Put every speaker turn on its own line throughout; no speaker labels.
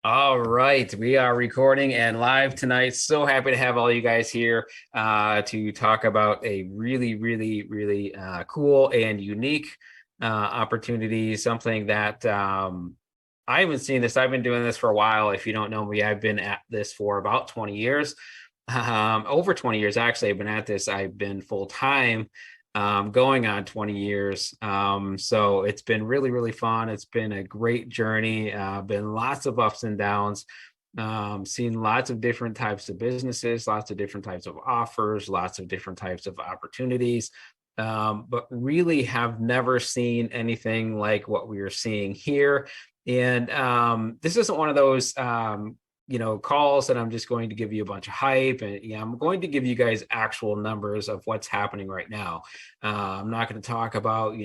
All right, we are recording and live tonight. So happy to have all you guys here to talk about a really cool and unique opportunity. Something that I haven't seen this. I've been doing this for a while. If you don't know me, I've been at this for about 20 years. Over 20 years, actually. I've been at this. I've been full time going on 20 years. So it's been really fun. It's been a great journey, been lots of ups and downs, seen lots of different types of businesses, lots of different types of offers, lots of different types of opportunities. But really have never seen anything like what we are seeing here. And this isn't one of those calls that I'm just going to give you a bunch of hype, and I'm going to give you guys actual numbers of what's happening right now. I'm not going to talk about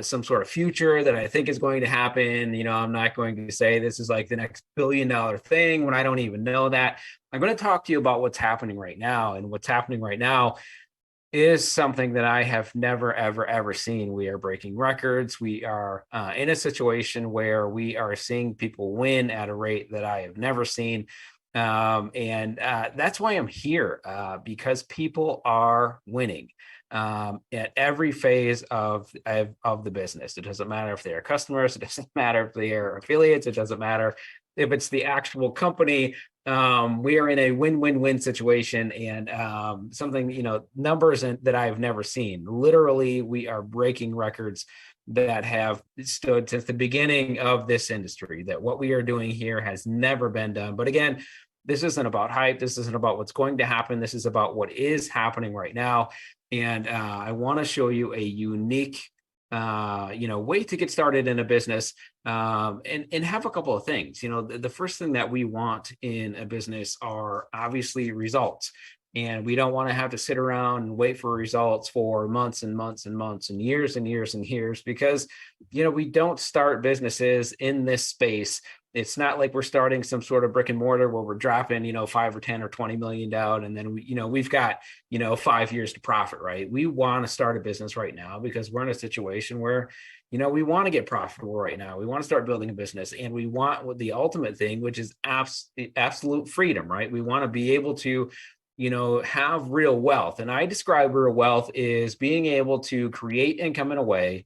some sort of future that I think is going to happen. I'm not going to say this is like the next $1 billion thing when I don't even know that. I'm going to talk to you about what's happening right now, and what's happening right now is something that I have never, ever seen. We are breaking records. We are in a situation where we are seeing people win at a rate that I have never seen. And that's why I'm here, because people are winning at every phase of the business. It doesn't matter if they are customers. It doesn't matter if they are affiliates. It doesn't matter if it's the actual company. We are in a win-win-win situation, and something, numbers that I've never seen. Literally, we are breaking records that have stood since the beginning of this industry, that what we are doing here has never been done. But again, this isn't about hype. This isn't about what's going to happen. This is about what is happening right now. And I want to show you a unique way to get started in a business, and have a couple of things. The first thing that we want in a business are obviously results. And we don't want to have to sit around and wait for results for months and months and months and years and years and years, because, we don't start businesses in this space. It's not like we're starting some sort of brick and mortar where we're dropping, 5 or 10 or 20 million down. And then we've got, 5 years to profit, right? We want to start a business right now because we're in a situation where, we want to get profitable right now. We want to start building a business, and we want the ultimate thing, which is absolute freedom, right? We want to be able to have real wealth. And I describe real wealth is being able to create income in a way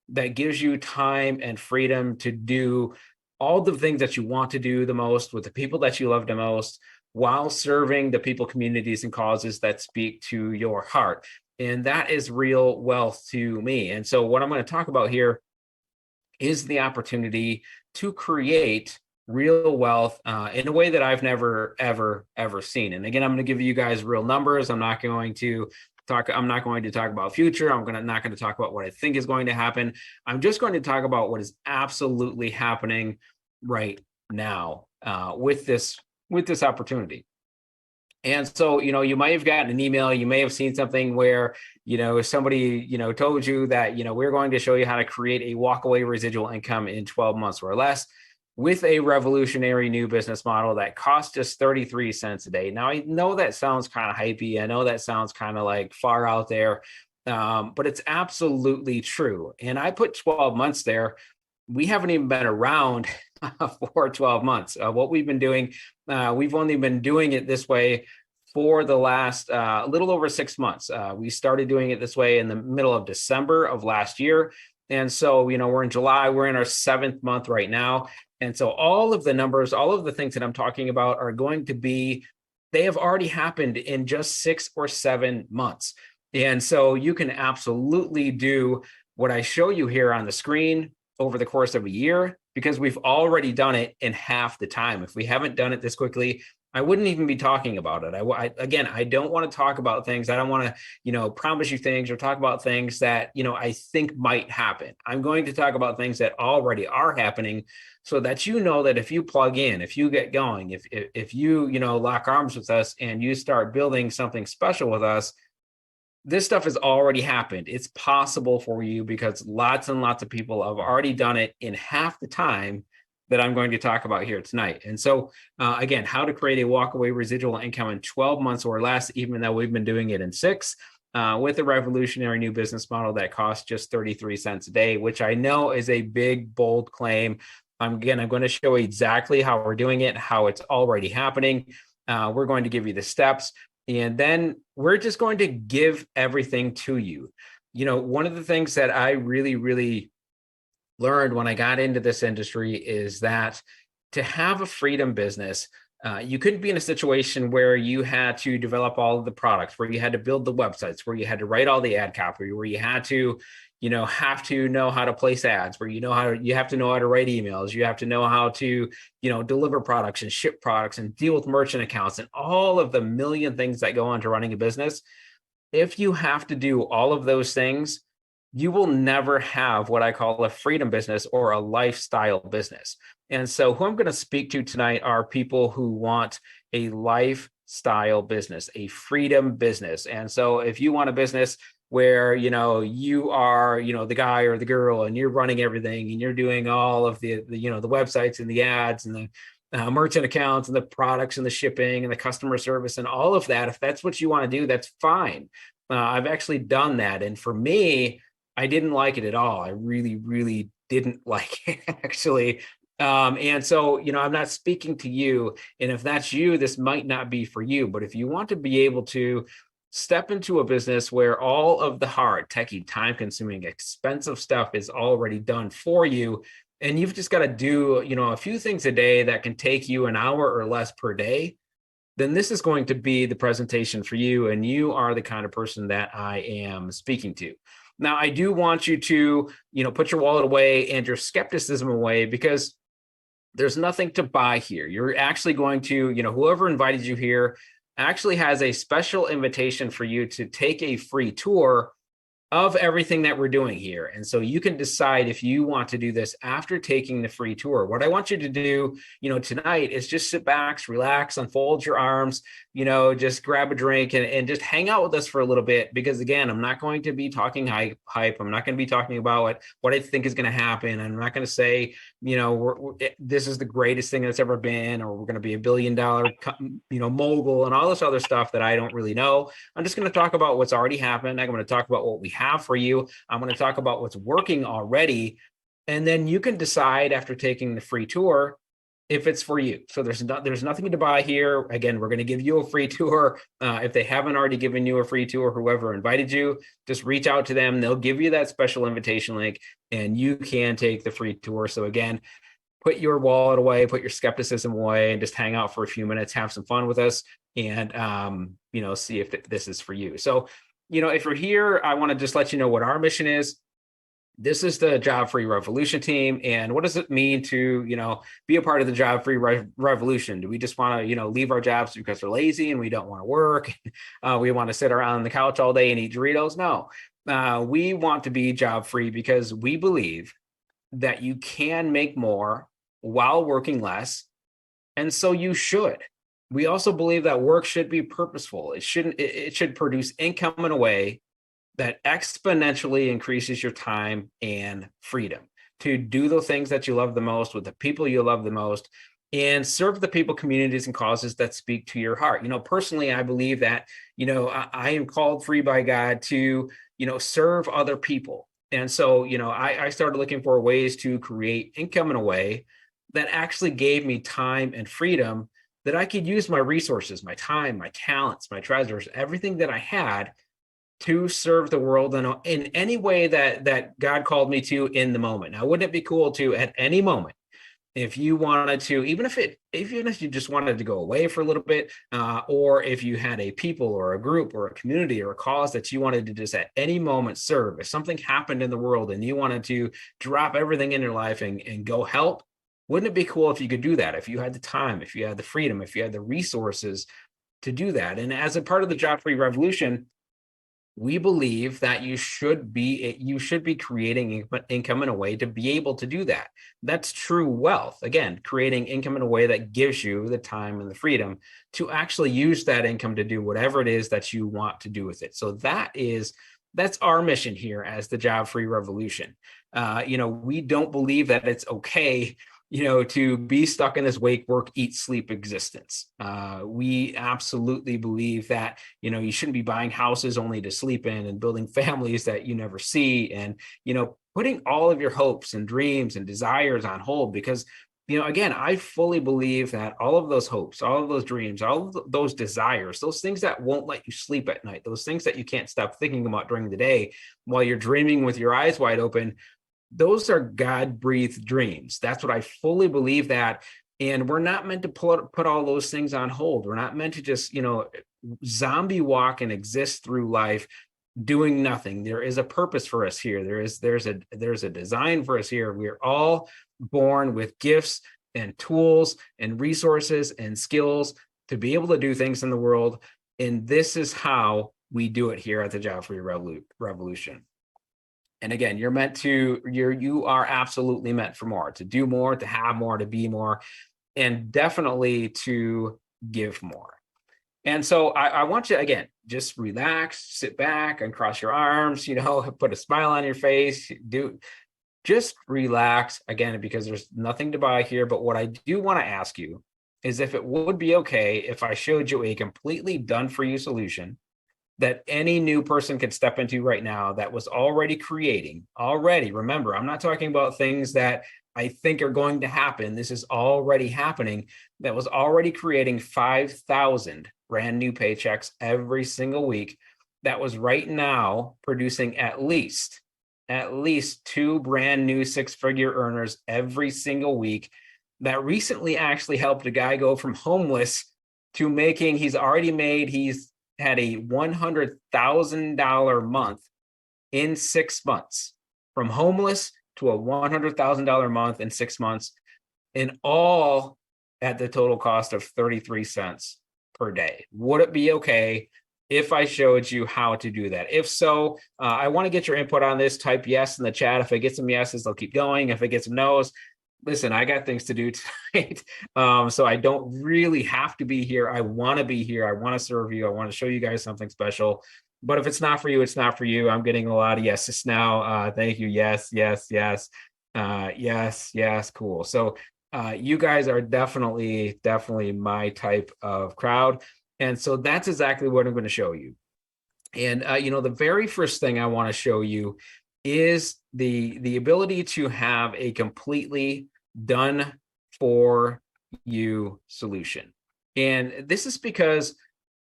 that gives you time and freedom to do all the things that you want to do the most with the people that you love the most, while serving the people, communities, and causes that speak to your heart. And that is real wealth to me. And so what I'm going to talk about here is the opportunity to create real wealth in a way that I've never, ever seen. And again, I'm going to give you guys real numbers. I'm not going to talk about future. Not going to talk about what I think is going to happen. I'm just going to talk about what is absolutely happening right now with this opportunity. And so, you might have gotten an email, you may have seen something where, somebody, told you that, we're going to show you how to create a walkaway residual income in 12 months or less with a revolutionary new business model that costs just 33 cents a day. Now, I know that sounds kind of hypey. I know that sounds kind of like far out there, but it's absolutely true. And I put 12 months there. We haven't even been around for 12 months. What we've been doing, we've only been doing it this way for the last little over 6 months. We started doing it this way in the middle of December of last year. And so, we're in July, we're in our 7th month right now. And so all of the numbers, all of the things that I'm talking about are going to be, they have already happened in just 6 or 7 months. And so you can absolutely do what I show you here on the screen over the course of a year, because we've already done it in half the time. If we haven't done it this quickly, I wouldn't even be talking about it. I don't want to talk about things. I don't want to, promise you things or talk about things that, I think might happen. I'm going to talk about things that already are happening, so that that if you plug in, if you get going, if you, lock arms with us and you start building something special with us, this stuff has already happened. It's possible for you because lots and lots of people have already done it in half the time that I'm going to talk about here tonight. And so, again, how to create a walkaway residual income in 12 months or less, even though we've been doing it in 6, with a revolutionary new business model that costs just 33 cents a day, which I know is a big, bold claim. I'm going to show you exactly how we're doing it, how it's already happening. We're going to give you the steps, and then we're just going to give everything to you. One of the things that I really, really learned when I got into this industry is that to have a freedom business, you couldn't be in a situation where you had to develop all of the products, where you had to build the websites, where you had to write all the ad copy, where you had to, have to know how to place ads, where you have to know how to write emails, you have to know how to, deliver products and ship products and deal with merchant accounts and all of the million things that go into running a business. If you have to do all of those things, you will never have what I call a freedom business or a lifestyle business. And so who I'm going to speak to tonight are people who want a lifestyle business, a freedom business. And so if you want a business where, you are, the guy or the girl and you're running everything and you're doing all of the the websites and the ads and the merchant accounts and the products and the shipping and the customer service and all of that, if that's what you want to do, that's fine. I've actually done that. And for me, I didn't like it at all. I really, really didn't like it, actually. And so, I'm not speaking to you. And if that's you, this might not be for you. But if you want to be able to step into a business where all of the hard, techie, time consuming, expensive stuff is already done for you, and you've just got to do, a few things a day that can take you an hour or less per day, then this is going to be the presentation for you. And you are the kind of person that I am speaking to. Now, I do want you to, put your wallet away and your skepticism away, because there's nothing to buy here. You're actually going to, whoever invited you here actually has a special invitation for you to take a free tour of everything that we're doing here. And so you can decide if you want to do this after taking the free tour. What I want you to do, tonight is just sit back, relax, unfold your arms, just grab a drink and just hang out with us for a little bit. Because again, I'm not going to be talking hype. I'm not going to be talking about what I think is going to happen. I'm not going to say, this is the greatest thing that's ever been, or we're going to be $1 billion, mogul and all this other stuff that I don't really know. I'm just going to talk about what's already happened. I'm going to talk about what we have for you. I'm going to talk about what's working already. And then you can decide after taking the free tour if it's for you. So there's nothing to buy here. Again, we're going to give you a free tour. If they haven't already given you a free tour, whoever invited you, just reach out to them. They'll give you that special invitation link and you can take the free tour. So again, put your wallet away, put your skepticism away, and just hang out for a few minutes, have some fun with us, and see if this is for you. So, if you're here, I want to just let you know what our mission is. This is the Job Free Revolution team. And what does it mean to, be a part of the Job Free Revolution? Do we just want to, leave our jobs because we're lazy and we don't want to work? We want to sit around the couch all day and eat Doritos? No, we want to be job free because we believe that you can make more while working less. And so you should. We also believe that work should be purposeful. It should produce income in a way that exponentially increases your time and freedom to do the things that you love the most with the people you love the most and serve the people, communities, and causes that speak to your heart. Personally, I believe that, I am called free by God to, serve other people. And so, I started looking for ways to create income in a way that actually gave me time and freedom that I could use my resources, my time, my talents, my treasures, everything that I had to serve the world in any way that God called me to in the moment. Now, wouldn't it be cool to, at any moment, if you wanted to, even if you just wanted to go away for a little bit, or if you had a people or a group or a community or a cause that you wanted to just at any moment serve, if something happened in the world and you wanted to drop everything in your life and go help, wouldn't it be cool if you could do that? If you had the time, if you had the freedom, if you had the resources to do that. And as a part of the Job Free Revolution, we believe that you should be creating income in a way to be able to do that. That's true wealth. Again, creating income in a way that gives you the time and the freedom to actually use that income to do whatever it is that you want to do with it. So that's our mission here as the Job Free Revolution. We don't believe that it's okay to be stuck in this wake, work, eat, sleep existence. We absolutely believe that, you shouldn't be buying houses only to sleep in and building families that you never see, and, putting all of your hopes and dreams and desires on hold, because, again, I fully believe that all of those hopes, all of those dreams, all of those desires, those things that won't let you sleep at night, those things that you can't stop thinking about during the day while you're dreaming with your eyes wide open, those are God-breathed dreams. That's what I fully believe that. And we're not meant to put all those things on hold. We're not meant to just, zombie walk and exist through life doing nothing. There is a purpose for us here. There's a design for us here. We're all born with gifts and tools and resources and skills to be able to do things in the world. And this is how we do it here at the Job Free Revolution. And again, you are absolutely meant for more, to do more, to have more, to be more, and definitely to give more. And so I want you, again, just relax, sit back, uncross your arms, put a smile on your face, just relax, again, because there's nothing to buy here. But what I do want to ask you is if it would be okay if I showed you a completely done for you solution that any new person could step into right now that was already remember, I'm not talking about things that I think are going to happen. This is already happening. That was already creating 5,000 brand new paychecks every single week. That was right now producing at least 2 brand new 6-figure earners every single week. That recently actually helped a guy go from homeless to making, he's had a $100,000 month in 6 months, from homeless to a $100,000 month in 6 months, and all at the total cost of 33 cents per day. Would it be okay if I showed you how to do that? If so, I want to get your input on this. Type yes in the chat. If I get some yeses, I'll keep going. If I get some no's, listen, I got things to do tonight. So I don't really have to be here. I want to be here. I want to serve you. I want to show you guys something special. But if it's not for you, it's not for you. I'm getting a lot of yeses now. Thank you. Yes, yes, yes. Yes, yes. Cool. So you guys are definitely my type of crowd. And so that's exactly what I'm going to show you. And, the very first thing I want to show you is the ability to have a completely done for you solution. And this is because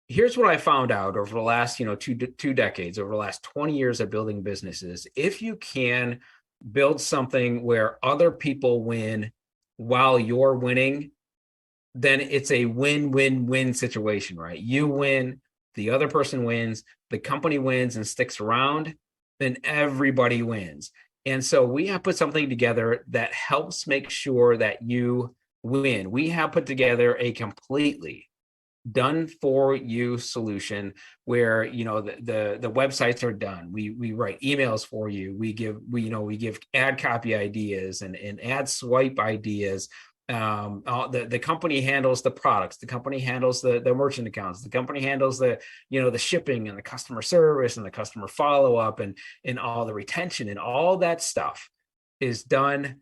here's what I found out over the last, two decades, over the last 20 years of building businesses. If you can build something where other people win while you're winning, then it's a win-win-win situation, right? You win, the other person wins, the company wins and sticks around, then everybody wins. And so we have put something together that helps make sure that you win. We have put together a completely done for you solution where the websites are done. We write emails for you. We give ad copy ideas and ad swipe ideas. The company handles the products, the company handles the merchant accounts, the company handles the shipping and the customer service and the customer follow-up and all the retention, and all that stuff is done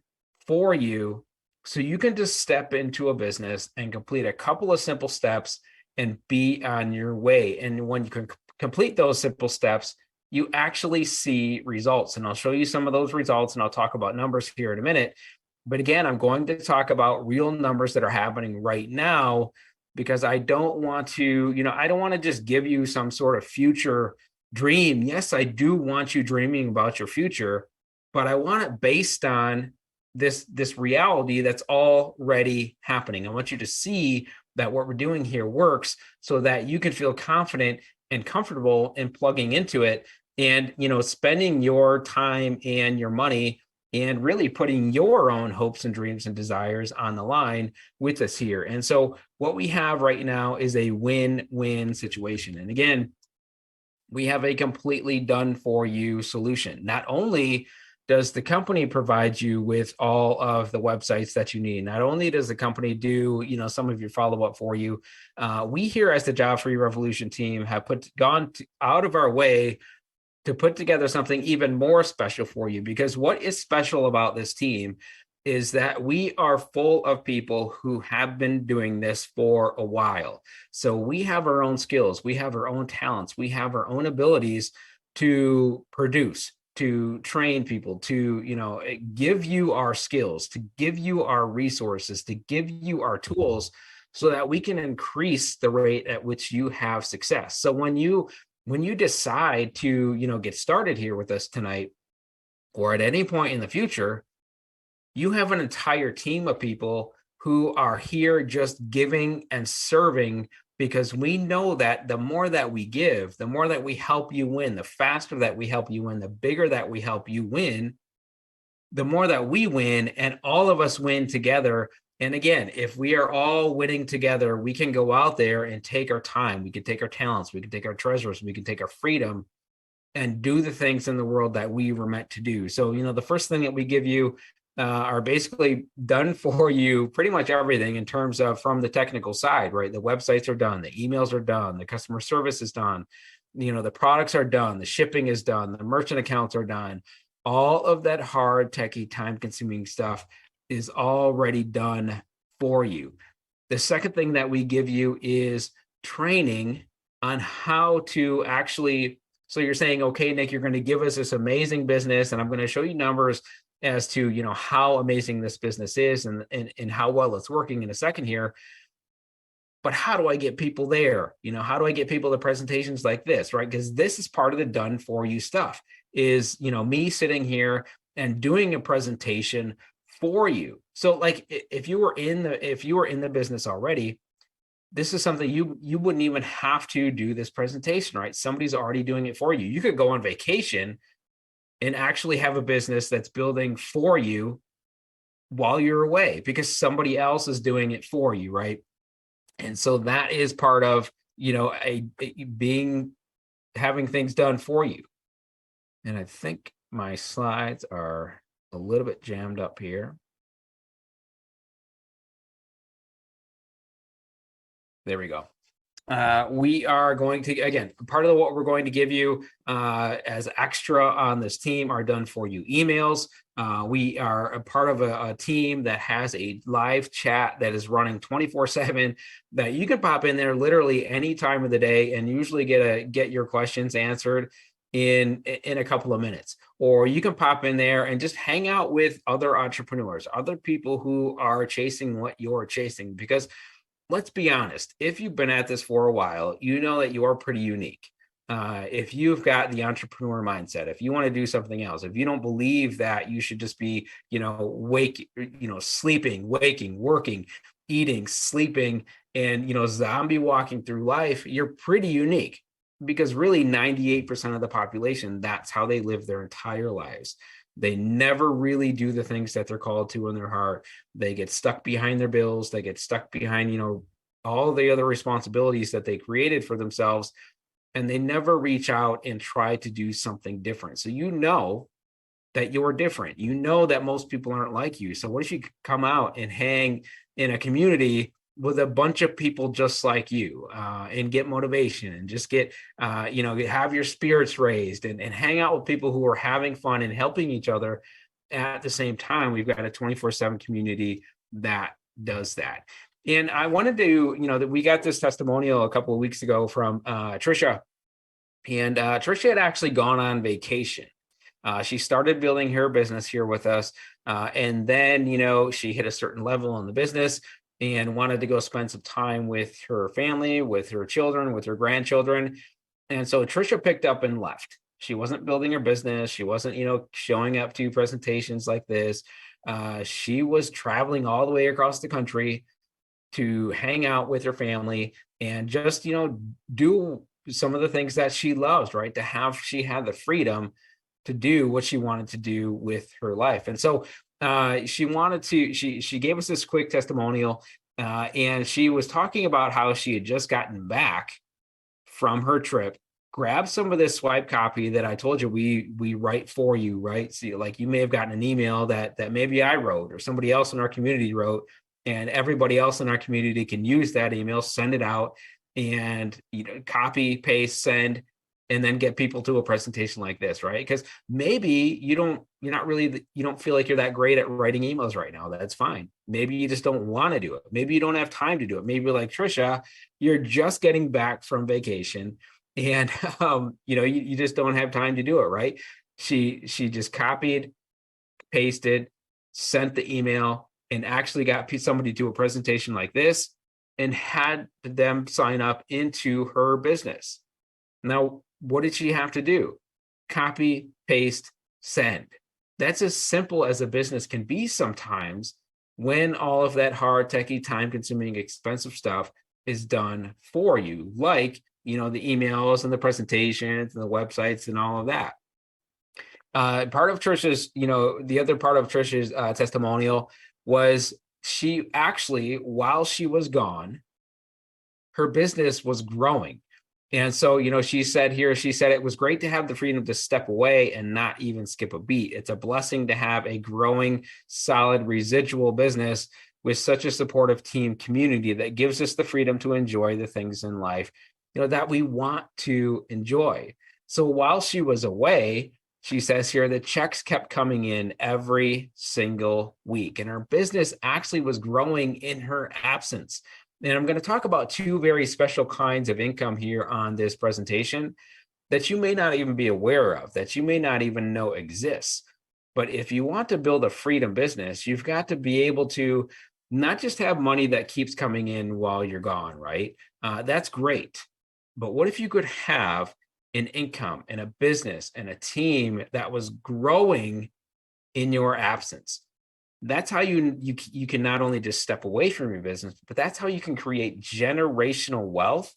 for you. So you can just step into a business and complete a couple of simple steps and be on your way. And when you can complete those simple steps, you actually see results. And I'll show you some of those results, and I'll talk about numbers here in a minute. But again, I'm going to talk about real numbers that are happening right now, because I don't want to, I don't want to just give you some sort of future dream. Yes, I do want you dreaming about your future, but I want it based on this reality that's already happening. I want you to see that what we're doing here works, so that you can feel confident and comfortable in plugging into it and, spending your time and your money and really putting your own hopes and dreams and desires on the line with us here. And so what we have right now is a win-win situation. And again, we have a completely done for you solution. Not only does the company provide you with all of the websites that you need, not only does the company do, some of your follow-up for you, we here as the Job Free Revolution team have gone out of our way to put together something even more special for you. Because what is special about this team is that we are full of people who have been doing this for a while. So we have our own skills, we have our own talents, we have our own abilities to produce, to train people, to, give you our skills, to give you our resources, to give you our tools so that we can increase the rate at which you have success. So when you decide to, get started here with us tonight or at any point in the future, you have an entire team of people who are here just giving and serving, because we know that the more that we give, the more that we help you win, the faster that we help you win, the bigger that we help you win, the more that we win, and all of us win together. And again, if we are all winning together, we can go out there and take our time. We can take our talents. We can take our treasures. We can take our freedom and do the things in the world that we were meant to do. So, the first thing that we give you are basically done for you, pretty much everything in terms of from the technical side, right? The websites are done, the emails are done, the customer service is done, the products are done, the shipping is done, the merchant accounts are done. All of that hard, techie, time-consuming stuff is already done for you. The second thing that we give you is training on how to actually. So you're saying, okay, Nick, you're going to give us this amazing business, and I'm going to show you numbers as to, how amazing this business is and how well it's working in a second here. But how do I get people there? How do I get people to presentations like this, right? Because this is part of the done for you stuff is, me sitting here and doing a presentation for you. So like if you were in the business already, this is something you wouldn't even have to do this presentation, right? Somebody's already doing it for you. You could go on vacation and actually have a business that's building for you while you're away because somebody else is doing it for you, right? And so that is part of, having things done for you. And I think my slides are a little bit jammed up here. There we go. We are going to, again, part of what we're going to give you as extra on this team are done for you emails. We are a part of a team that has a live chat that is running 24/7 that you can pop in there literally any time of the day and usually get your questions answered in a couple of minutes. Or you can pop in there and just hang out with other entrepreneurs, other people who are chasing what you're chasing, because let's be honest, if you've been at this for a while, you know that you are pretty unique. If you've got the entrepreneur mindset, if you want to do something else, if you don't believe that you should just be, sleeping, waking, working, eating, sleeping, and, zombie walking through life, you're pretty unique because really 98% of the population, that's how they live their entire lives. They never really do the things that they're called to in their heart. They get stuck behind their bills. They get stuck behind, all the other responsibilities that they created for themselves. And they never reach out and try to do something different. So that you're different. That most people aren't like you. So what if you come out and hang in a community with a bunch of people just like you and get motivation and just get, have your spirits raised and hang out with people who are having fun and helping each other at the same time. We've got a 24/7 community that does that. And I wanted to, that we got this testimonial a couple of weeks ago from Trisha. And Trisha had actually gone on vacation. She started building her business here with us. And then, she hit a certain level in the business and wanted to go spend some time with her family, with her children, with her grandchildren. And so Trisha picked up and left. She wasn't building her business. She wasn't, showing up to presentations like this. She was traveling all the way across the country to hang out with her family and just, do some of the things that she loves, right? She had the freedom to do what she wanted to do with her life. And so she gave us this quick testimonial and she was talking about how she had just gotten back from her trip, grabbed some of this swipe copy that I told you we write for you, right? So like you may have gotten an email that maybe I wrote or somebody else in our community wrote, and everybody else in our community can use that email, send it out, and copy, paste, send. and then get people to a presentation like this, right? Because maybe you don't feel like you're that great at writing emails right now. That's fine. Maybe you just don't want to do it. Maybe you don't have time to do it. Maybe like Trisha, you're just getting back from vacation and you just don't have time to do it, right? She just copied, pasted, sent the email, and actually got somebody to a presentation like this and had them sign up into her business. Now, what did she have to do? Copy, paste, send. That's as simple as a business can be sometimes when all of that hard, techie, time-consuming, expensive stuff is done for you, like, the emails and the presentations and the websites and all of that. Part of Trisha's, the other part of Trisha's testimonial was she actually, while she was gone, her business was growing. And so, she said it was great to have the freedom to step away and not even skip a beat. It's a blessing to have a growing, solid, residual business with such a supportive team community that gives us the freedom to enjoy the things in life, that we want to enjoy. So while she was away, she says here, the checks kept coming in every single week, and her business actually was growing in her absence. And I'm going to talk about two very special kinds of income here on this presentation that you may not even be aware of, that you may not even know exists. But if you want to build a freedom business, you've got to be able to not just have money that keeps coming in while you're gone, right? That's great. But what if you could have an income and a business and a team that was growing in your absence? That's how you can not only just step away from your business, but that's how you can create generational wealth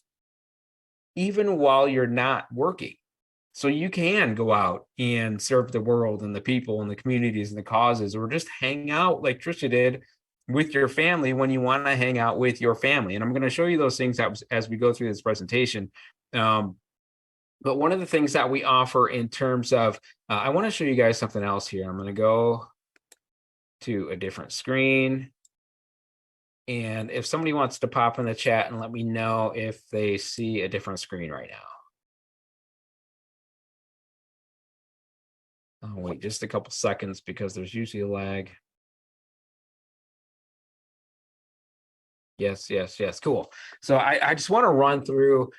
even while you're not working. So you can go out and serve the world and the people and the communities and the causes, or just hang out like Trisha did with your family when you want to hang out with your family. And I'm going to show you those things as we go through this presentation. But one of the things that we offer in terms of, I want to show you guys something else here. I'm going to go to a different screen. And if somebody wants to pop in the chat and let me know if they see a different screen right now. I'll wait just a couple seconds because there's usually a lag. Yes. Cool. So I just want to run through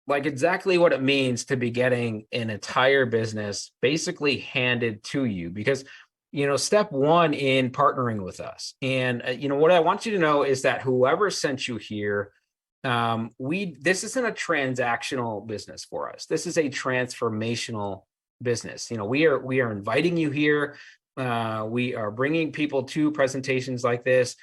like exactly what it means to be getting an entire business basically handed to you, because step one in partnering with us, and what I want you to know is that whoever sent you here, this isn't a transactional business for us. This is a transformational business. We are inviting you here. We are bringing people to presentations like this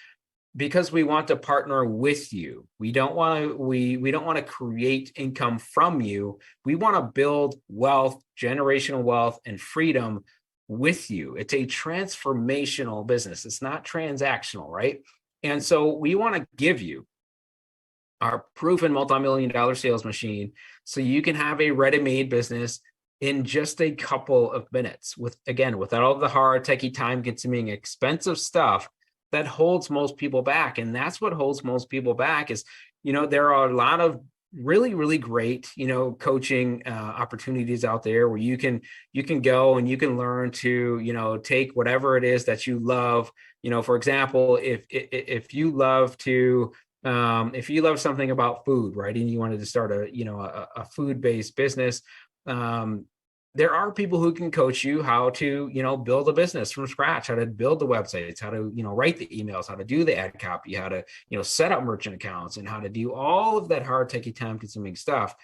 because we want to partner with you. We don't want to create income from you. We want to build wealth, generational wealth, and freedom with you. It's a transformational business. It's not transactional, right? And so we want to give you our proven multi-million-dollar sales machine so you can have a ready-made business in just a couple of minutes, without all the hard, techie, time-consuming, expensive stuff that holds most people back. And that's what holds most people back is, there are a lot of really, really great, coaching opportunities out there where you can go and you can learn to, take whatever it is that you love. For example, if you love to, if you love something about food, right, and you wanted to start a food-based business, there are people who can coach you how to, build a business from scratch, how to build the websites, how to, write the emails, how to do the ad copy, how to, set up merchant accounts, and how to do all of that hard, techie, time-consuming stuff.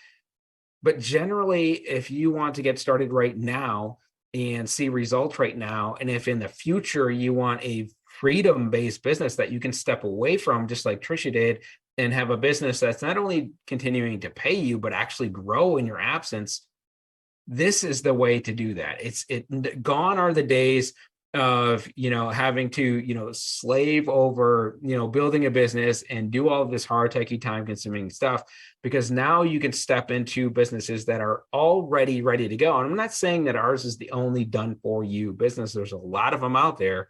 But generally, if you want to get started right now and see results right now, and if in the future you want a freedom-based business that you can step away from, just like Trisha did, and have a business that's not only continuing to pay you, but actually grow in your absence, this is the way to do that. Gone are the days of, having to, slave over, building a business and do all of this hard, techie, time consuming stuff, because now you can step into businesses that are already ready to go. And I'm not saying that ours is the only done for you business. There's a lot of them out there.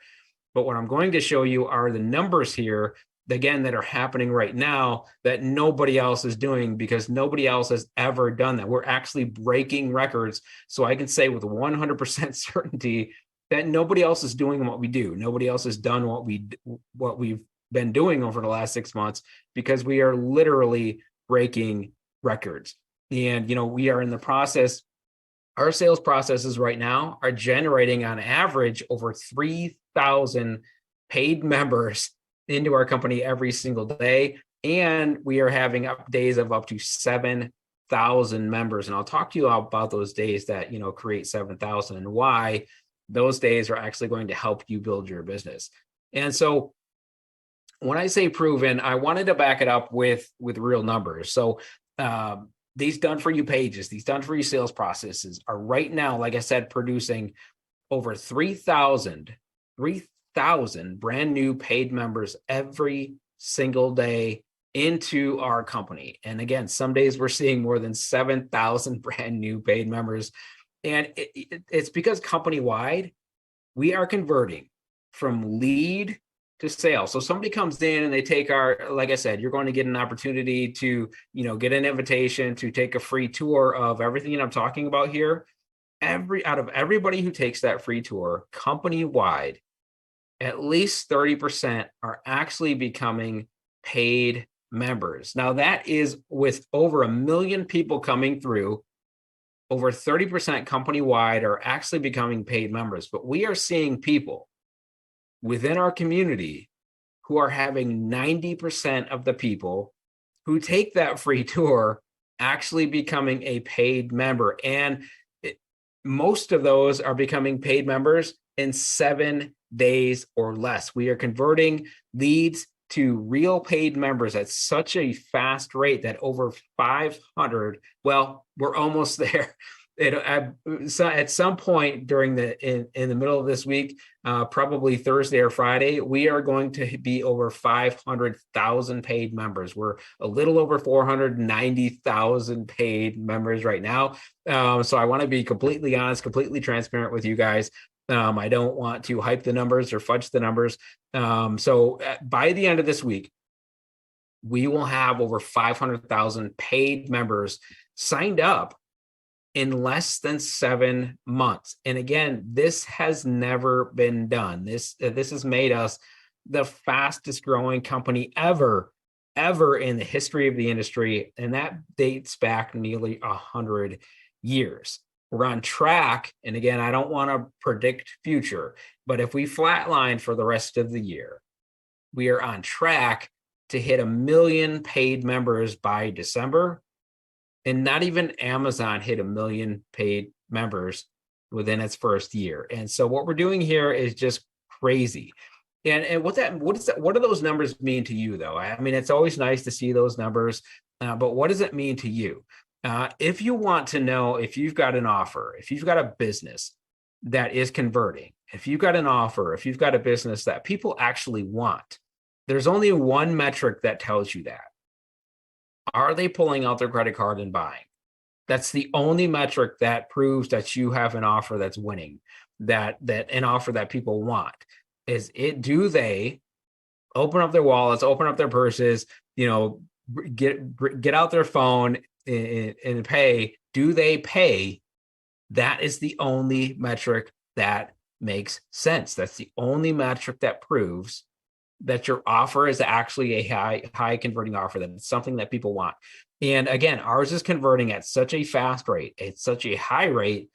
But what I'm going to show you are the numbers here again, that are happening right now that nobody else is doing, because nobody else has ever done that. We're actually breaking records. So I can say with 100% certainty that nobody else is doing what we do. Nobody else has done what we've been doing over the last 6 months, because we are literally breaking records. And, we are in the process. Our sales processes right now are generating on average over 3,000 paid members into our company every single day. And we are having days of up to 7,000 members. And I'll talk to you about those days that, create 7,000 and why those days are actually going to help you build your business. And so when I say proven, I wanted to back it up with real numbers. So, these done for you pages, these done for you sales processes are right now, like I said, producing over 3,000 brand new paid members every single day into our company. And again, some days we're seeing more than 7,000 brand new paid members. And it's because company-wide, we are converting from lead to sale. So somebody comes in and they take like I said, you're going to get an opportunity to, get an invitation to take a free tour of everything that I'm talking about here. Out of everybody who takes that free tour, company-wide, at least 30% are actually becoming paid members. Now that is with over 1 million people coming through. Over 30% company-wide are actually becoming paid members. But we are seeing people within our community who are having 90% of the people who take that free tour actually becoming a paid member. And most of those are becoming paid members in 7 days or less. We are converting leads to real paid members at such a fast rate that over 500, well, we're almost there. At some point during in the middle of this week, probably Thursday or Friday, we are going to be over 500,000 paid members. We're a little over 490,000 paid members right now. So I want to be completely honest, completely transparent with you guys. I don't want to hype the numbers or fudge the numbers. So by the end of this week, we will have over 500,000 paid members signed up in less than 7 months. And again, this has never been done. This has made us the fastest growing company ever in the history of the industry. And that dates back nearly 100 years. We're on track. And again, I don't want to predict future, but if we flatline for the rest of the year, we are on track to hit 1 million paid members by December. And not even Amazon hit 1 million paid members within its first year. And so what we're doing here is just crazy. And what do those numbers mean to you, though? I mean, it's always nice to see those numbers, but what does it mean to you? If you want to know if you've got an offer, if you've got a business that is converting, if you've got an offer, if you've got a business that people actually want, there's only one metric that tells you that. Are they pulling out their credit card and buying? That's the only metric that proves that you have an offer that's winning, that an offer that people want. Do they open up their wallets, open up their purses, get out their phone and pay? Do they pay? That is the only metric that makes sense. That's the only metric that proves that your offer is actually a high converting offer, that it's something that people want. And again, ours is converting at such a fast rate, at such a high rate.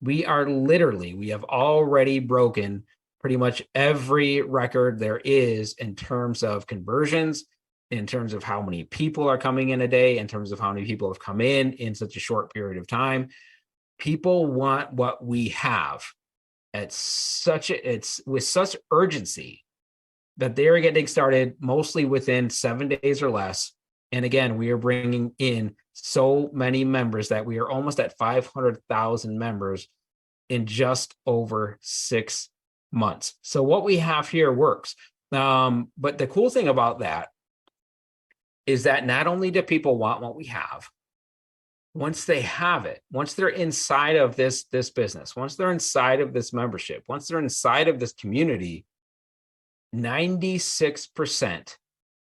We have already broken pretty much every record there is in terms of conversions, in terms of how many people are coming in a day, in terms of how many people have come in such a short period of time. People want what we have it's with such urgency that they are getting started mostly within 7 days or less. And again, we are bringing in so many members that we are almost at 500,000 members in just over 6 months. So what we have here works. But the cool thing about that is that not only do people want what we have, once they have it, once they're inside of this business, once they're inside of this membership, once they're inside of this community, 96%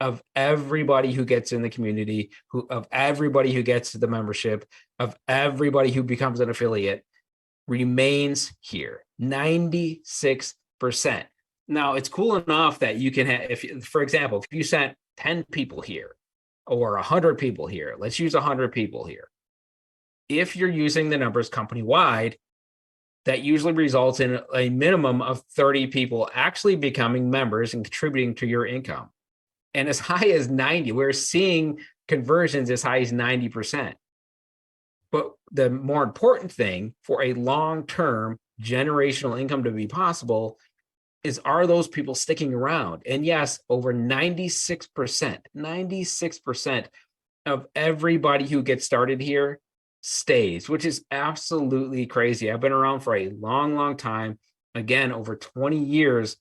of everybody who gets in the community, of everybody who gets the membership, of everybody who becomes an affiliate remains here, 96%. Now, it's cool enough that you can have, for example, if you sent 10 people here or 100 people here, let's use 100 people here. If you're using the numbers company-wide, that usually results in a minimum of 30 people actually becoming members and contributing to your income. And as high as 90, we're seeing conversions as high as 90%. But the more important thing for a long-term generational income to be possible is, are those people sticking around? And yes, over 96% of everybody who gets started here stays, which is absolutely crazy. I've been around for a long, long time, again, over 20 years,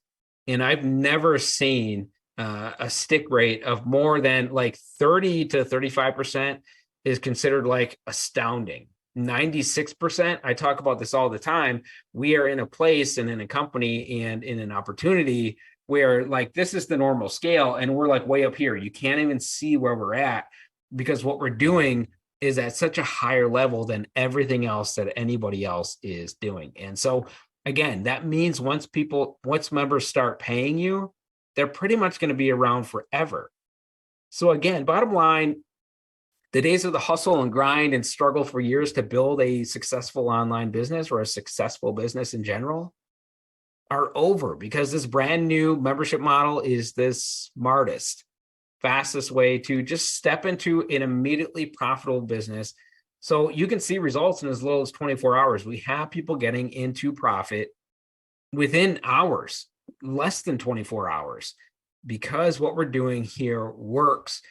and I've never seen a stick rate of more than like 30 to 35% is considered like astounding. 96%, I talk about this all the time. We are in a place and in a company and in an opportunity where like this is the normal scale, and we're like way up here. You can't even see where we're at because what we're doing is at such a higher level than everything else that anybody else is doing. And so again, that means once members start paying you, they're pretty much going to be around forever. So again, bottom line, the days of the hustle and grind and struggle for years to build a successful online business or a successful business in general are over, because this brand new membership model is the smartest, fastest way to just step into an immediately profitable business. So you can see results in as little as 24 hours. We have people getting into profit within hours, less than 24 hours, because what we're doing here works.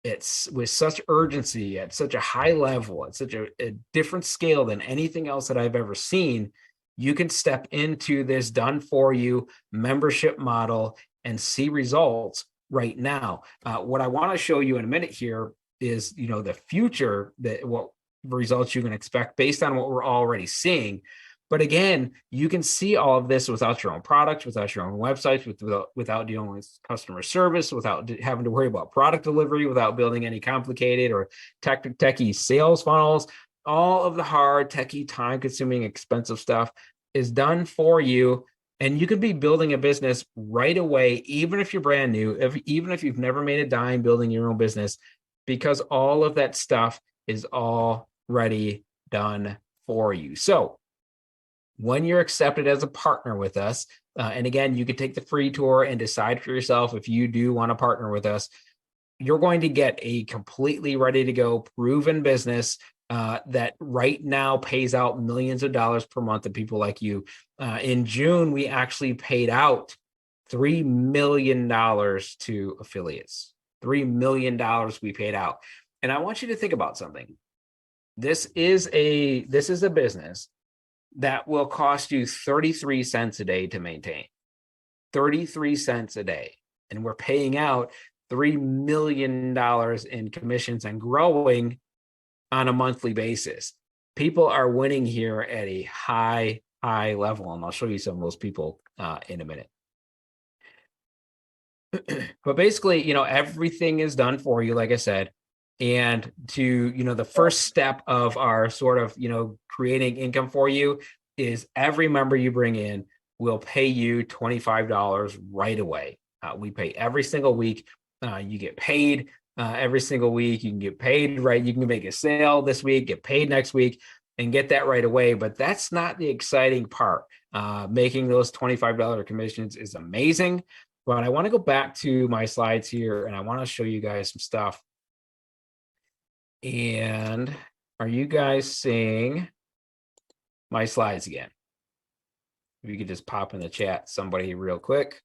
It's with such urgency, at such a high level, at such a different scale than anything else that I've ever seen. You can step into this done for you membership model and see results right now. What I want to show you in a minute here is, the future, what results you can expect based on what we're already seeing. But again, you can see all of this without your own products, without your own websites, without dealing with customer service, without having to worry about product delivery, without building any complicated or techie sales funnels. All of the hard, techie, time-consuming, expensive stuff is done for you. And you could be building a business right away, even if you're brand new, even if you've never made a dime building your own business, because all of that stuff is already done for you. So when you're accepted as a partner with us, and again, you can take the free tour and decide for yourself if you do want to partner with us, you're going to get a completely ready to go, proven business that right now pays out millions of dollars per month to people like you. In June, we actually paid out $3 million to affiliates. $3 million we paid out. And I want you to think about something. This is a business that will cost you 33 cents a day to maintain. 33 cents a day. And we're paying out $3 million in commissions and growing on a monthly basis. People are winning here at a high level. And I'll show you some of those people in a minute. But basically, everything is done for you, like I said. And to, the first step of our sort of, creating income for you is every member you bring in will pay you $25 right away. We pay every single week. You get paid every single week. You can get paid, right? You can make a sale this week, get paid next week, and get that right away. But that's not the exciting part. Making those $25 commissions is amazing. But I want to go back to my slides here, and I want to show you guys some stuff. And are you guys seeing my slides again? If you could just pop in the chat, somebody real quick.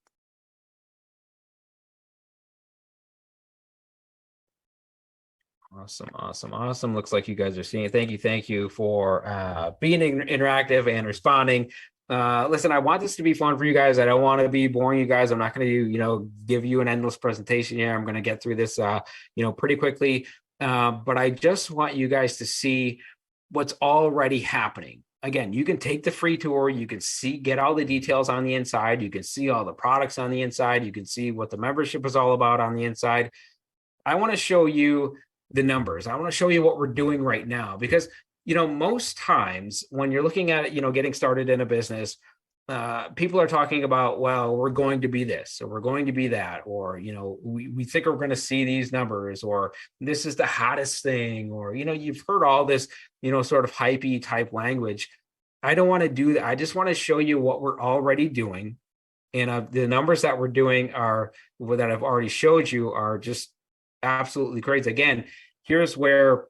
Awesome. Looks like you guys are seeing it. Thank you for being interactive and responding. Listen, I want this to be fun for you guys. I don't want to be boring you guys. I'm not going to, give you an endless presentation here. I'm going to get through this, pretty quickly. But I just want you guys to see what's already happening. again, you can take the free tour, you can get all the details on the inside, you can see all the products on the inside, you can see what the membership is all about on the inside. I want to show you the numbers. I want to show you what we're doing right now, because most times when you're looking at getting started in a business, people are talking about, well, we're going to be this, or we're going to be that, or we think we're going to see these numbers, or this is the hottest thing, or you've heard all this sort of hypey type language. I don't want to do that. I just want to show you what we're already doing, and the numbers that we're doing that I've already showed you are just absolutely crazy. Again, here's where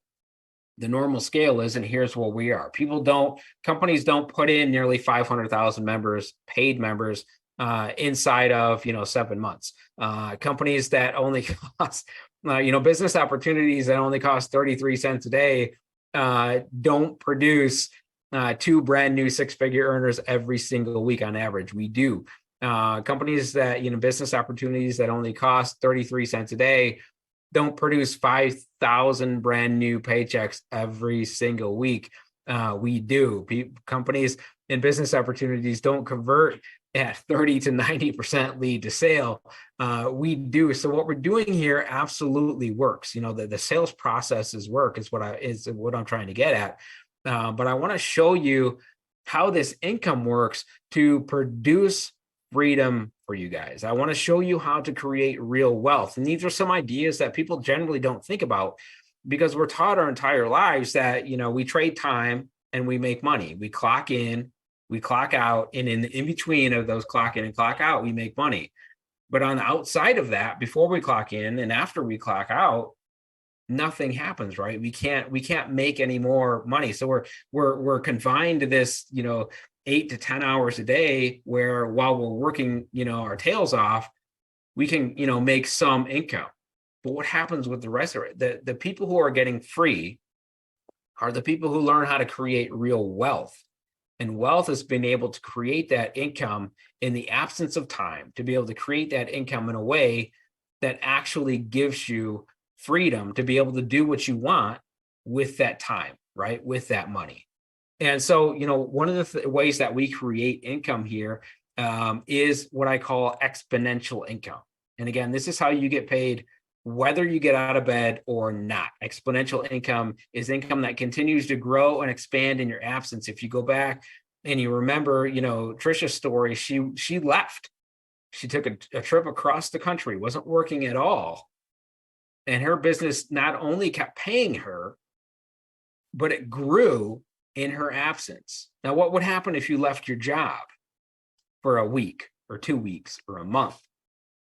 the normal scale is, and here's where we are. Companies don't put in nearly 500,000 members, paid members, inside of 7 months. Companies that only cost, business opportunities that only cost 33 cents a day, don't produce 2 brand new 6-figure earners every single week on average. We do. Companies that business opportunities that only cost 33 cents a day don't produce 5,000 brand new paychecks every single week. We do. Companies and business opportunities don't convert at 30 to 90% lead to sale. We do. So what we're doing here absolutely works. The sales processes work is what I'm trying to get at. But I want to show you how this income works to produce freedom for you guys. I want to show you how to create real wealth. And these are some ideas that people generally don't think about, because we're taught our entire lives that, we trade time and we make money. We clock in, we clock out, and in between of those clock in and clock out, we make money. But on the outside of that, before we clock in and after we clock out, nothing happens, right? We can't make any more money. So we're confined to this, 8 to 10 hours a day, where while we're working, our tails off, we can, make some income. But what happens with the rest of it? The people who are getting free are the people who learn how to create real wealth. And wealth is being able to create that income in the absence of time, to be able to create that income in a way that actually gives you freedom to be able to do what you want with that time, right? With that money. And so, one of the ways that we create income here is what I call exponential income. And again, this is how you get paid whether you get out of bed or not. Exponential income is income that continues to grow and expand in your absence. If you go back and you remember, Trisha's story, she left. She took a trip across the country, wasn't working at all. And her business not only kept paying her, but it grew in her absence. Now, what would happen if you left your job for a week or 2 weeks or a month?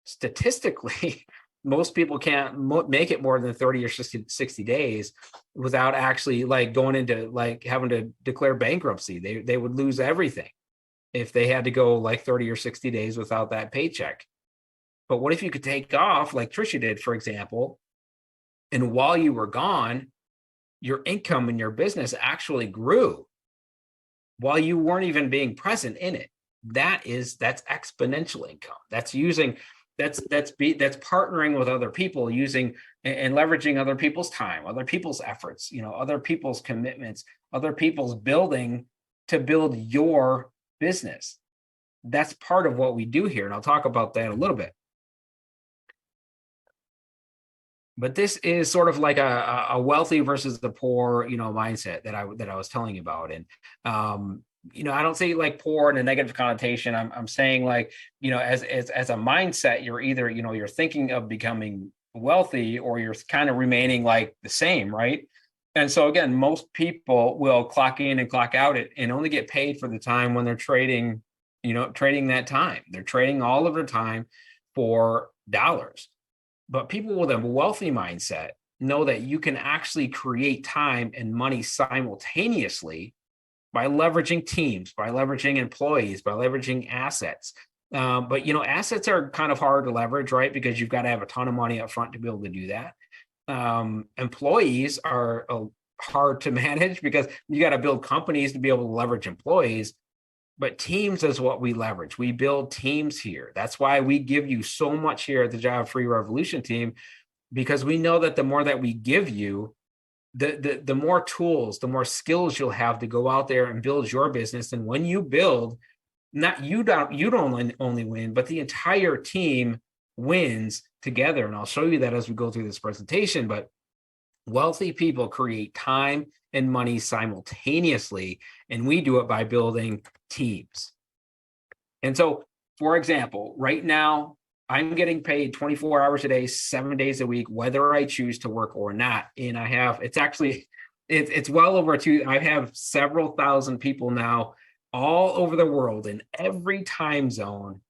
Statistically, most people can't make it more than 30 or 60 days without actually going into having to declare bankruptcy. They would lose everything if they had to go 30 or 60 days without that paycheck. But what if you could take off like Trisha did, for example, and while you were gone, your income in your business actually grew while you weren't even being present in it? That's exponential income. That's partnering with other people, using and leveraging other people's time, other people's efforts, other people's commitments, other people's building to build your business. That's part of what we do here. And I'll talk about that a little bit. But this is sort of like a wealthy versus the poor, mindset that I was telling you about. And, I don't say poor in a negative connotation. I'm saying as a mindset, you're either, you're thinking of becoming wealthy, or you're kind of remaining the same, right? And so again, most people will clock in and clock out it and only get paid for the time when they're trading that time. They're trading all of their time for dollars. But people with a wealthy mindset know that you can actually create time and money simultaneously by leveraging teams, by leveraging employees, by leveraging assets. But assets are kind of hard to leverage, right? Because you've got to have a ton of money up front to be able to do that. Employees are hard to manage because you got to build companies to be able to leverage employees. But teams is what we leverage. We build teams here. That's why we give you so much here at the Job Free Revolution team, because we know that the more that we give you, the more tools, the more skills you'll have to go out there and build your business. And when you build, not you don't only win, but the entire team wins together. And I'll show you that as we go through this presentation. But wealthy people create time and money simultaneously, and we do it by building teams. And so, for example, right now, I'm getting paid 24 hours a day, 7 days a week, whether I choose to work or not. And it's well over I have several thousand people now all over the world in every time zone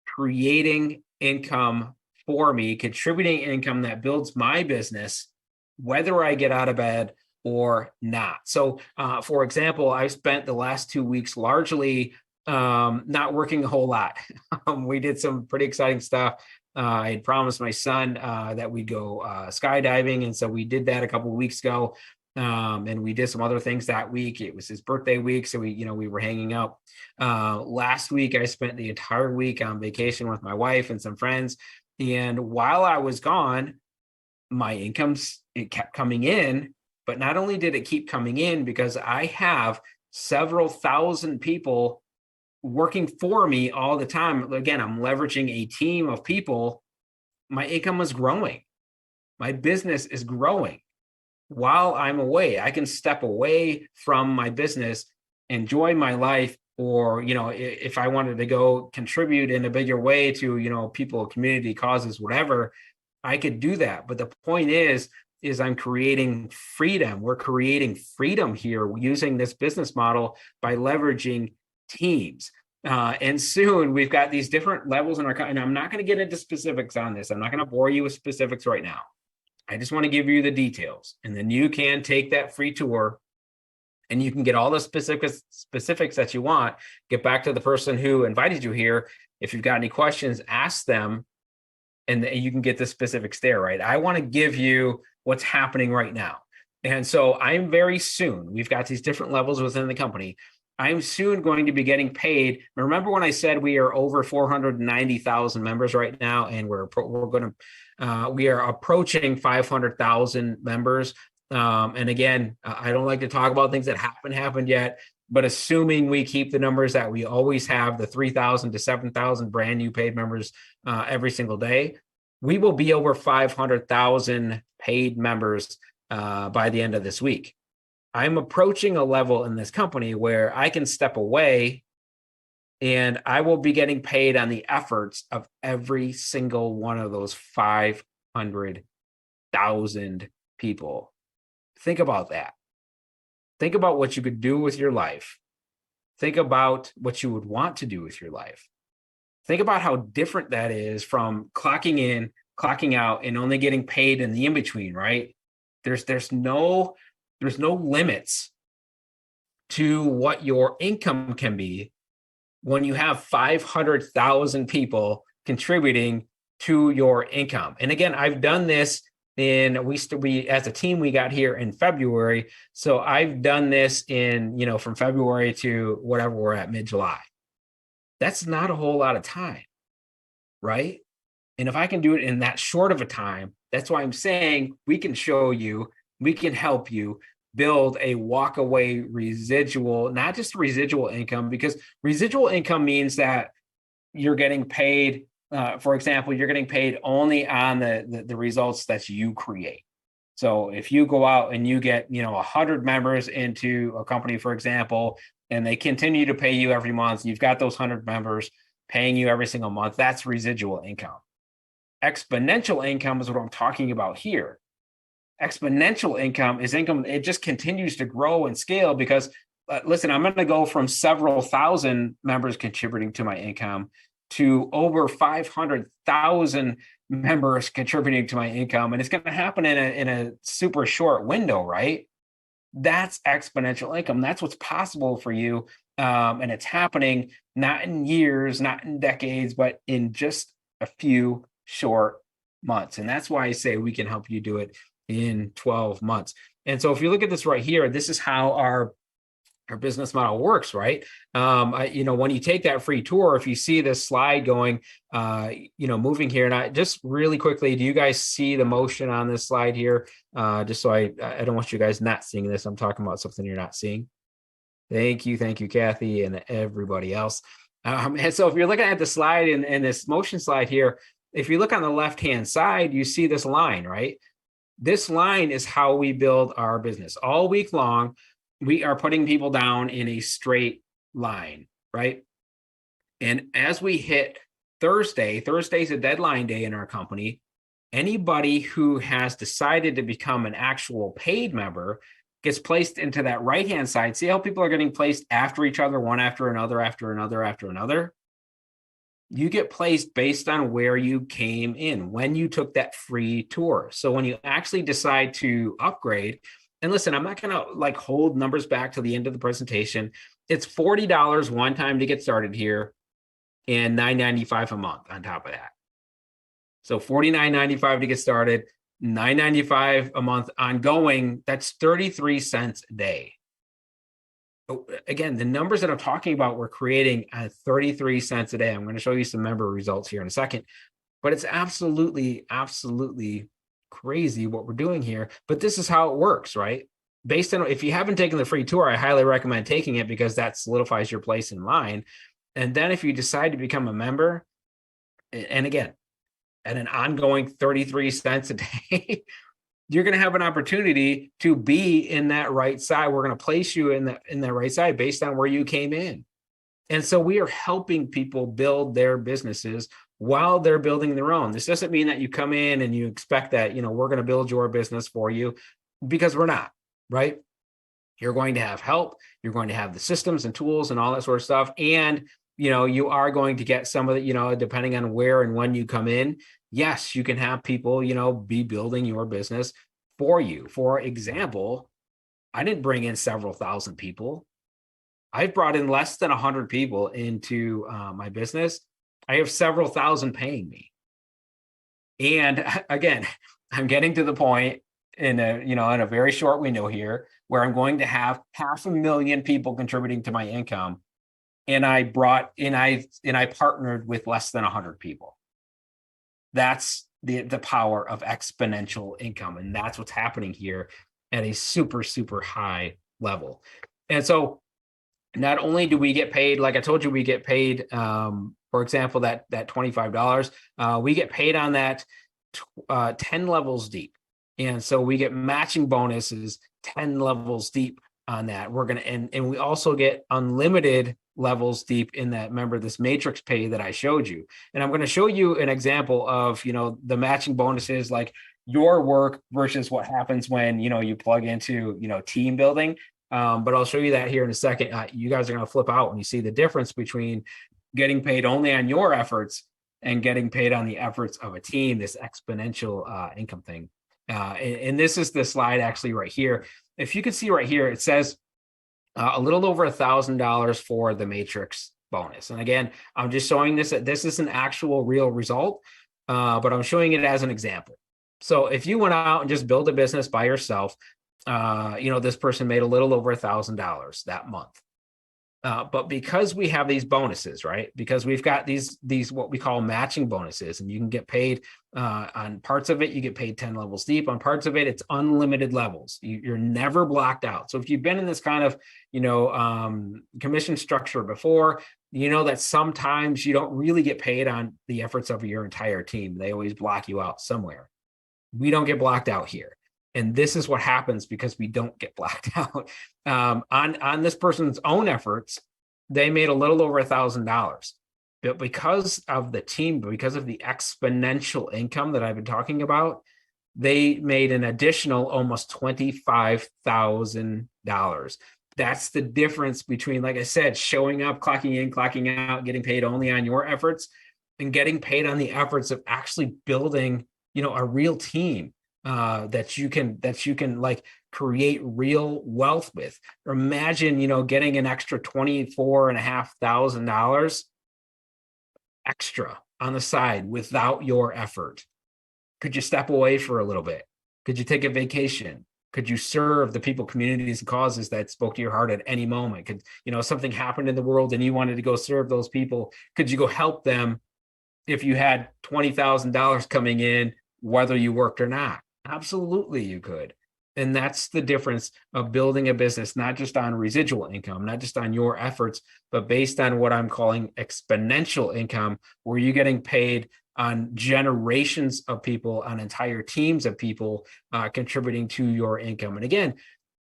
creating income for me, contributing income that builds my business, whether I get out of bed or not. So, for example, I've spent the last 2 weeks largely not working a whole lot. We did some pretty exciting stuff. I had promised my son that we'd go skydiving, and so we did that a couple of weeks ago. And we did some other things that week. It was his birthday week, so we were hanging out. Last week, I spent the entire week on vacation with my wife and some friends. And while I was gone, my it kept coming in. But not only did it keep coming in, because I have several thousand people working for me all the time. Again, I'm leveraging a team of people. My income is growing. My business is growing. While I'm away, I can step away from my business, enjoy my life, or, if I wanted to go contribute in a bigger way to, people, community causes, whatever, I could do that. But the point is I'm creating freedom. We're creating freedom here using this business model by leveraging teams. And soon we've got these different levels in our, and I'm not going to get into specifics on this. I'm not going to bore you with specifics right now. I just want to give you the details, and then you can take that free tour and you can get all the specifics that you want. Get back to the person who invited you here. If you've got any questions, ask them, and you can get the specifics there, right? I want to give you what's happening right now. And so I'm very soon, we've got these different levels within the company. I'm soon going to be getting paid. Remember when I said we are over 490,000 members right now, and we are approaching 500,000 members. And again, I don't like to talk about things that haven't happened yet, but assuming we keep the numbers that we always have, the 3,000 to 7,000 brand new paid members every single day, we will be over 500,000 paid members by the end of this week. I'm approaching a level in this company where I can step away and I will be getting paid on the efforts of every single one of those 500,000 people. Think about that. Think about what you could do with your life. Think about what you would want to do with your life. Think about how different that is from clocking in, clocking out, and only getting paid in the in-between, right? There's no limits to what your income can be when you have 500,000 people contributing to your income. And again, I've done this we as a team, we got here in February. So I've done this from February to whatever we're at, mid-July. That's not a whole lot of time, right? And if I can do it in that short of a time, that's why I'm saying we can help you build a walk-away residual, not just residual income, because residual income means that you're getting paid. For example, you're getting paid only on the results that you create. So if you go out and you get 100 members into a company, for example, and they continue to pay you every month, you've got those 100 members paying you every single month. That's residual income. Exponential income is what I'm talking about here. Exponential income is income. It just continues to grow and scale because, listen, I'm going to go from several thousand members contributing to my income to over 500,000 members contributing to my income. And it's going to happen in a super short window, right? That's exponential income. That's what's possible for you. And it's happening not in years, not in decades, but in just a few short months. And that's why I say we can help you do it in 12 months. And so if you look at this right here, this is how our our business model works, right? When you take that free tour, if you see this slide going, moving here, and I just really quickly, do you guys see the motion on this slide here? Just so I don't want you guys not seeing this. I'm talking about something you're not seeing. Thank you, Kathy, and everybody else. And so if you're looking at the slide and this motion slide here, if you look on the left-hand side, you see this line, right? This line is how we build our business. All week long, we are putting people down in a straight line, right? And as we hit Thursday's a deadline day in our company. Anybody who has decided to become an actual paid member gets placed into that right-hand side. See how people are getting placed after each other, one after another, after another, after another? You get placed based on where you came in, when you took that free tour. So when you actually decide to upgrade, and listen, I'm not going to hold numbers back to the end of the presentation. It's $40 one time to get started here and $9.95 a month on top of that. So $49.95 to get started, $9.95 a month ongoing. That's 33 cents a day. Again, the numbers that I'm talking about, we're creating at 33 cents a day. I'm going to show you some member results here in a second, but it's absolutely, absolutely crazy what we're doing here. But this is how it works, right? Based on, if you haven't taken the free tour, I highly recommend taking it because that solidifies your place in line. And then if you decide to become a member, and again, at an ongoing 33 cents a day, you're going to have an opportunity to be in that right side. We're going to place you in that right side based on where you came in. And so we are helping people build their businesses while they're building their own. This doesn't mean that you come in and you expect that, we're going to build your business for you, because we're not, right? You're going to have help. You're going to have the systems and tools and all that sort of stuff. And, you are going to get some of the, depending on where and when you come in. Yes, you can have people, be building your business for you. For example, I didn't bring in several thousand people. I've brought in less than 100 people into my business. I have several thousand paying me. And again, I'm getting to the point in a very short window here where I'm going to have 500,000 people contributing to my income. And I partnered with less than 100 people. That's the power of exponential income. And that's what's happening here at a super, super high level. And so not only do we get paid, like I told you, we get paid, for example, that $25, we get paid on that 10 levels deep. And so we get matching bonuses 10 levels deep on that. We're going to, and we also get unlimited levels deep in that. Remember this matrix pay that I showed you. And I'm going to show you an example of, the matching bonuses, like your work versus what happens when, you plug into, team building. But I'll show you that here in a second. You guys are going to flip out when you see the difference between getting paid only on your efforts and getting paid on the efforts of a team, this exponential income thing. And this is the slide actually right here. If you can see right here, it says a little over $1,000 for the matrix bonus. And again, I'm just showing this. This is an actual real result, but I'm showing it as an example. So if you went out and just built a business by yourself, this person made a little over $1,000 that month. But because we have these bonuses, right? Because we've got these what we call matching bonuses, and you can get paid on parts of it. You get paid 10 levels deep. On parts of it, it's unlimited levels. You're never blocked out. So if you've been in this kind of commission structure before, you know that sometimes you don't really get paid on the efforts of your entire team. They always block you out somewhere. We don't get blocked out here. And this is what happens because we don't get blacked out. On this person's own efforts, they made a little over $1,000. But because of the team, because of the exponential income that I've been talking about, they made an additional almost $25,000. That's the difference between, like I said, showing up, clocking in, clocking out, getting paid only on your efforts, and getting paid on the efforts of actually building, a real team. That you can like create real wealth with. Imagine, getting an extra $24,500 extra on the side without your effort. Could you step away for a little bit? Could you take a vacation? Could you serve the people, communities, and causes that spoke to your heart at any moment? Could, something happened in the world and you wanted to go serve those people? Could you go help them if you had $20,000 coming in, whether you worked or not? Absolutely, you could. And that's the difference of building a business, not just on residual income, not just on your efforts, but based on what I'm calling exponential income, where you're getting paid on generations of people, on entire teams of people contributing to your income. And again,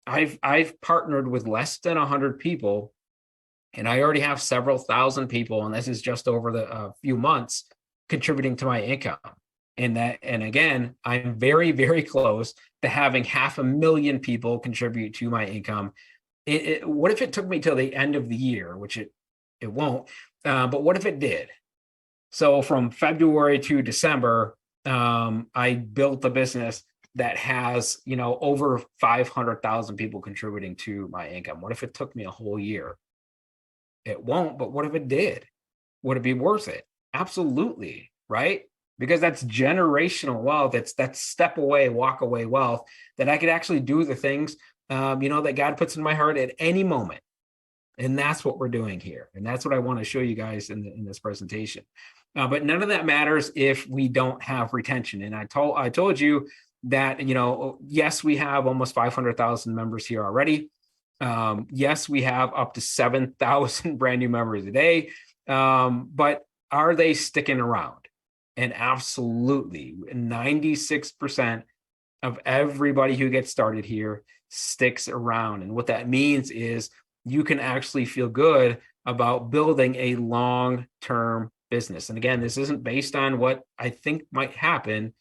I've partnered with less than 100 people, and I already have several thousand people, and this is just over the few months, contributing to my income. And again, I'm very, very close to having 500,000 people contribute to my income. What if it took me till the end of the year, which it won't, but what if it did? So from February to December, I built a business that has, over 500,000 people contributing to my income. What if it took me a whole year? It won't, but what if it did? Would it be worth it? Absolutely, right? Because that's generational wealth. That's step away, walk away wealth that I could actually do the things, that God puts in my heart at any moment. And that's what we're doing here. And that's what I want to show you guys in this presentation. But none of that matters if we don't have retention. And I told you that, yes, we have almost 500,000 members here already. Yes, we have up to 7,000 brand new members a day. But are they sticking around? And absolutely, 96% of everybody who gets started here sticks around. And what that means is you can actually feel good about building a long-term business. And again, this isn't based on what I think might happen.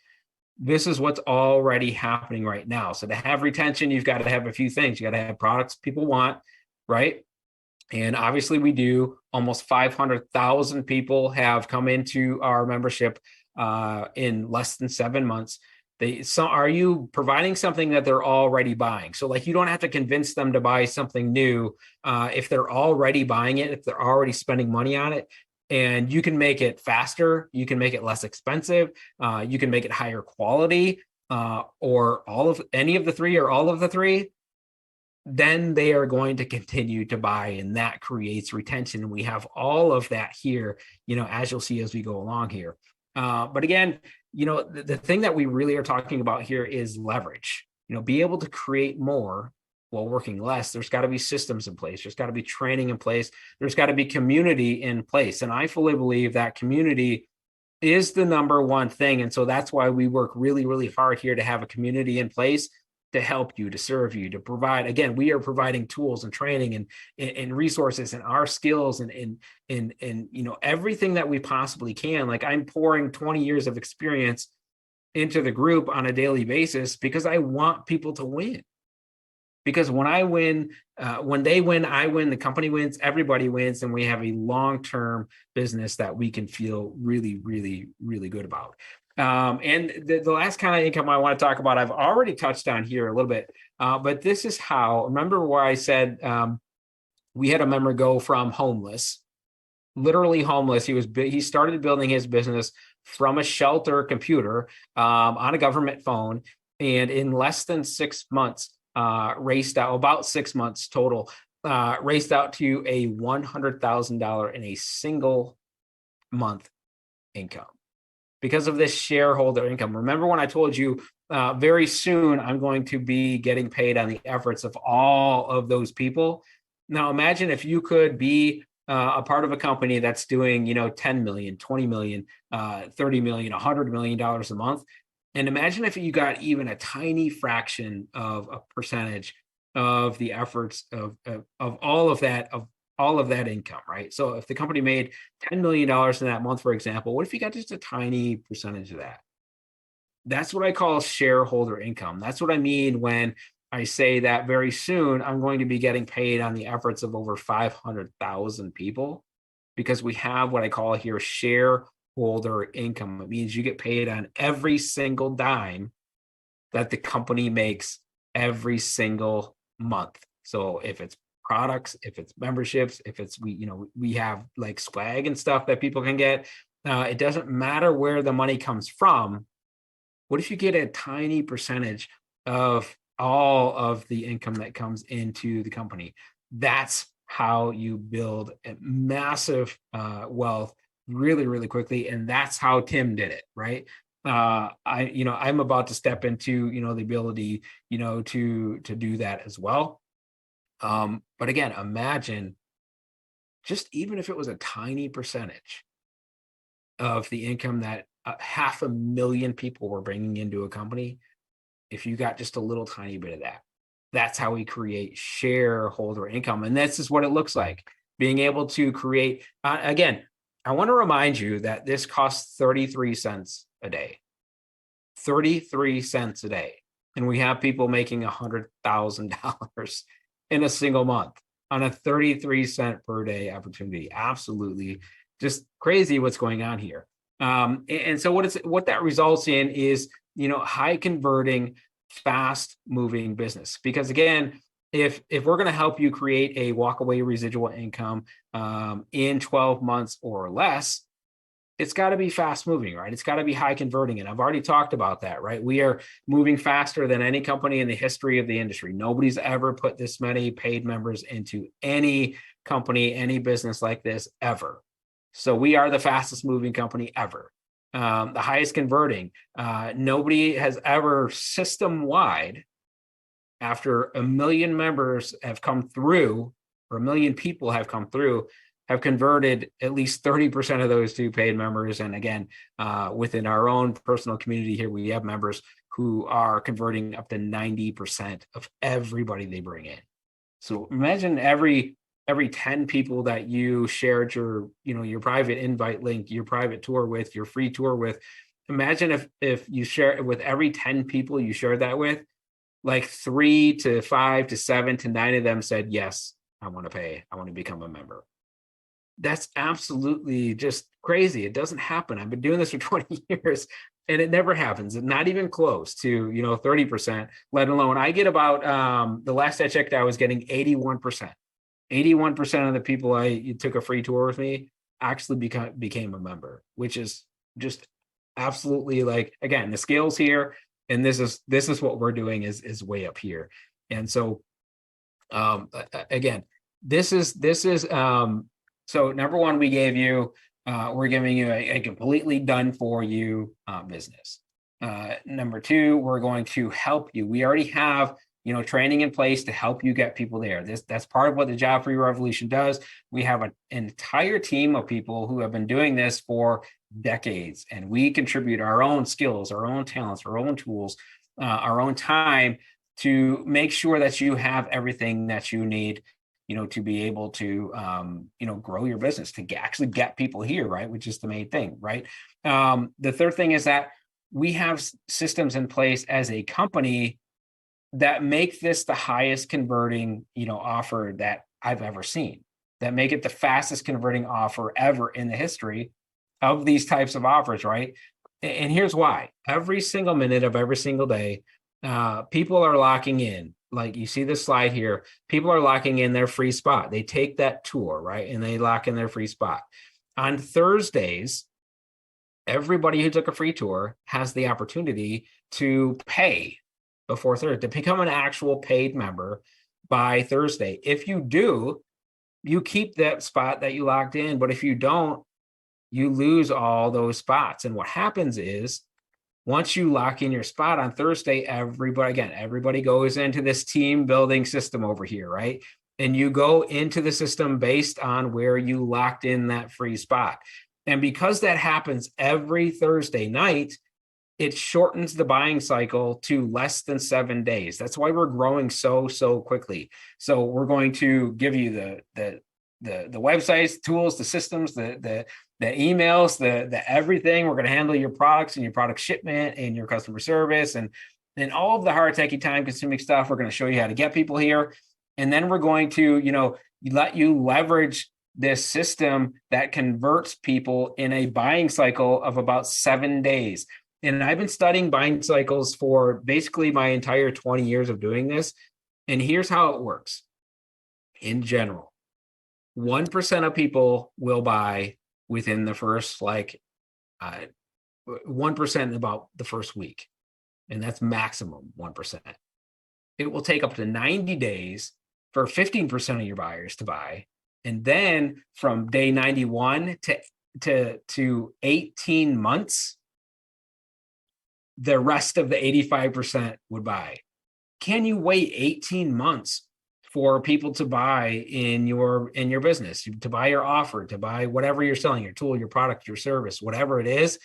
This is what's already happening right now. So to have retention, you've got to have a few things. You got to have products people want, right? And obviously we do. Almost 500,000 people have come into our membership in less than 7 months. Are you providing something that they're already buying? So like, you don't have to convince them to buy something new if they're already buying it, if they're already spending money on it. And you can make it faster, you can make it less expensive, you can make it higher quality, or any of the three or all of the three, then they are going to continue to buy, and that creates retention. And we have all of that here, as you'll see as we go along here. But again, the thing that we really are talking about here is leverage. Be able to create more while working less. There's got to be systems in place. There's got to be training in place. There's got to be community in place. And I fully believe that community is the number one thing. And so that's why we work really, really hard here to have a community in place to help you, to serve you, to provide. Again, we are providing tools and training and resources and our skills and everything that we possibly can. Like, I'm pouring 20 years of experience into the group on a daily basis because I want people to win. Because when I win, when they win, I win, the company wins, everybody wins, and we have a long-term business that we can feel really, really, really good about. And the last kind of income I want to talk about, I've already touched on here a little bit, but this is how. Remember where I said we had a member go from homeless, literally homeless. He started building his business from a shelter computer on a government phone, and in less than 6 months, raced out, about 6 months total, raced out to a $100,000 in a single month income because of this shareholder income. Remember when I told you very soon I'm going to be getting paid on the efforts of all of those people? Now imagine if you could be a part of a company that's doing 10 million, 20 million, 30 million, $100 million a month. And imagine if you got even a tiny fraction of a percentage of the efforts of all of that income, right? So if the company made $10 million in that month, for example, what if you got just a tiny percentage of that? That's what I call shareholder income. That's what I mean when I say that very soon I'm going to be getting paid on the efforts of over 500,000 people, because we have what I call here shareholder income. It means you get paid on every single dime that the company makes every single month. So if it's products, if it's memberships, if it's we have like swag and stuff that people can get, it doesn't matter where the money comes from. What if you get a tiny percentage of all of the income that comes into the company. That's how you build a massive wealth really, really quickly. And that's how Tim did it, right? I'm about to step into, the ability, to do that as well. But again, imagine just even if it was a tiny percentage of the income that 500,000 people were bringing into a company, if you got just a little tiny bit of that, that's how we create shareholder income. And this is what it looks like. Being able to create, again, I want to remind you that this costs 33 cents a day. 33 cents a day. And we have people making $100,000 in a single month on a 33 cent per day opportunity. Absolutely just crazy what's going on here. And so what that results in is, high converting, fast moving business. Because again, if we're going to help you create a walkaway residual income in 12 months or less, it's got to be fast moving, right? It's got to be high converting. And I've already talked about that, right? We are moving faster than any company in the history of the industry. Nobody's ever put this many paid members into any company, any business like this ever. So we are the fastest moving company ever. The highest converting. Nobody has ever system-wide, after 1 million members have come through, or 1 million people have come through, have converted at least 30% of those to paid members. And again, within our own personal community here, we have members who are converting up to 90% of everybody they bring in. So imagine every 10 people that you shared your private invite link, your private tour with, your free tour with. Imagine if you share it with every 10 people you shared that with, like 3 to 5 to 7 to 9 of them said, yes, I want to pay. I want to become a member. That's absolutely just crazy. It doesn't happen. I've been doing this for 20 years and it never happens. Not even close to, 30%, let alone I get about, the last I checked, I was getting 81%. 81% of the people you took a free tour with me actually became a member, which is just absolutely, like, again, the scales here, and this is what we're doing is way up here. And so again, this is so number one, we're giving you a completely done for you business. Number two, we're going to help you. We already have training in place to help you get people there. That's part of what the Job for You Revolution does. We have an entire team of people who have been doing this for decades, and we contribute our own skills, our own talents, our own tools, our own time to make sure that you have everything that you need, to be able to, grow your business, to actually get people here, right? Which is the main thing, right? The third thing is that we have systems in place as a company that make this the highest converting, offer that I've ever seen, that make it the fastest converting offer ever in the history of these types of offers, right? And here's why. Every single minute of every single day, people are locking in. Like you see this slide here, people are locking in their free spot. They take that tour, right? And they lock in their free spot. On Thursdays, everybody who took a free tour has the opportunity to pay before Thursday, to become an actual paid member by Thursday. If you do, you keep that spot that you locked in, but if you don't, you lose all those spots. And what happens is, once you lock in your spot on Thursday, everybody goes into this team building system over here, right? And you go into the system based on where you locked in that free spot. And because that happens every Thursday night, it shortens the buying cycle to less than 7 days. That's why we're growing so quickly. So we're going to give you the websites, tools, the systems, the emails, the everything. We're going to handle your products and your product shipment and your customer service and all of the hard, techy, time consuming stuff. We're going to show you how to get people here. And then we're going to, let you leverage this system that converts people in a buying cycle of about 7 days. And I've been studying buying cycles for basically my entire 20 years of doing this. And here's how it works. In general, 1% of people will buy within the first 1% about the first week. And that's maximum 1%. it will take up to 90 days for 15% of your buyers to buy. And then from day 91 to 18 months, the rest of the 85% would buy. Can you wait 18 months for people to buy in your business, to buy your offer, to buy whatever you're selling, your tool, your product, your service, whatever it is?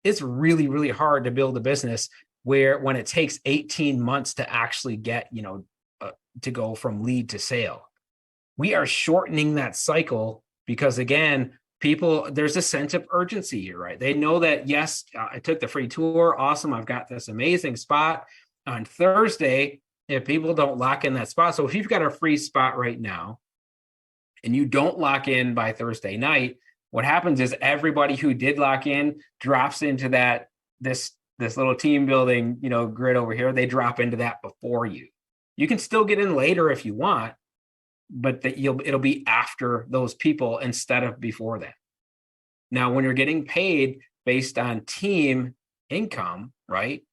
It's really, really hard to build a business when it takes 18 months to actually get, to go from lead to sale. We are shortening that cycle because, again, there's a sense of urgency here, right? They know that, yes, I took the free tour. Awesome. I've got this amazing spot on Thursday. If people don't lock in that spot. So if you've got a free spot right now and you don't lock in by Thursday night, what happens is everybody who did lock in drops into this little team building, grid over here. They drop into that before you. You can still get in later if you want, but it'll be after those people instead of before that. Now, when you're getting paid based on team income, right?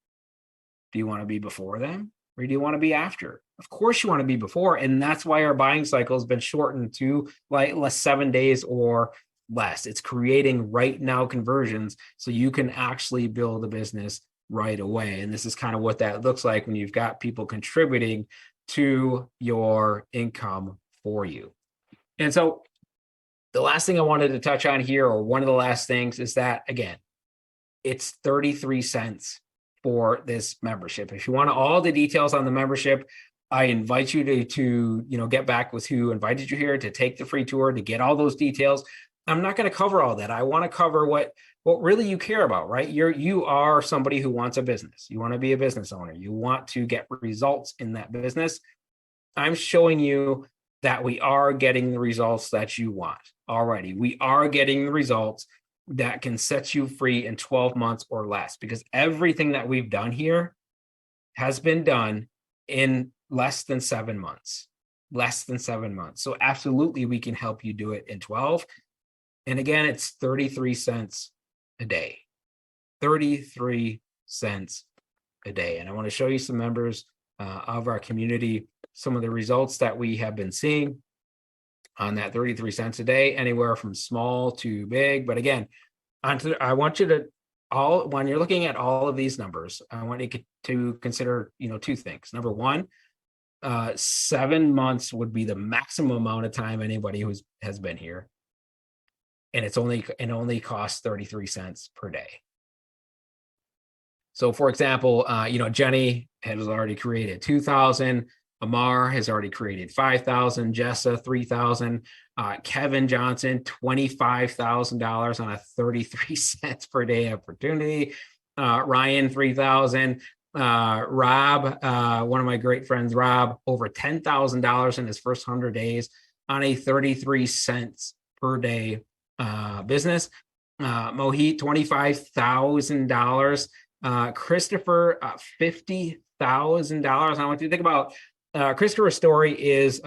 Do you want to be before them or do you want to be after? Of course you want to be before. And that's why our buying cycle has been shortened to like 7 days or less. It's creating right now conversions so you can actually build a business right away. And this is kind of what that looks like when you've got people contributing to your income for you. And so the last thing I wanted to touch on here, or one of the last things, is that, again, it's 33 cents for this membership. If you want all the details on the membership, I invite you to get back with who invited you here to take the free tour, to get all those details. I'm not going to cover all that. I want to cover what really you care about, right? You are somebody who wants a business. You want to be a business owner. You want to get results in that business. I'm showing you that we are getting the results that you want already. We are getting the results that can set you free in 12 months or less, because everything that we've done here has been done in less than 7 months. So absolutely, we can help you do it in 12. And again, it's 33 cents a day. 33 cents a day. And I want to show you some members of our community, some of the results that we have been seeing on that 33 cents a day, anywhere from small to big. But again, I want you to when you're looking at all of these numbers, I want you to consider, two things. Number one, 7 months would be the maximum amount of time anybody who has been here. And it only costs 33 cents per day. So for example, Jenny has already created 2,000. Amar has already created 5,000. Jessa, 3,000. Kevin Johnson, $25,000 on a 33 cents per day opportunity. Ryan, 3,000. Rob, one of my great friends, Rob, over $10,000 in his first 100 days on a 33 cents per day business. Mohit, $25,000. Christopher, $50,000. I want you to think about Christopher's story is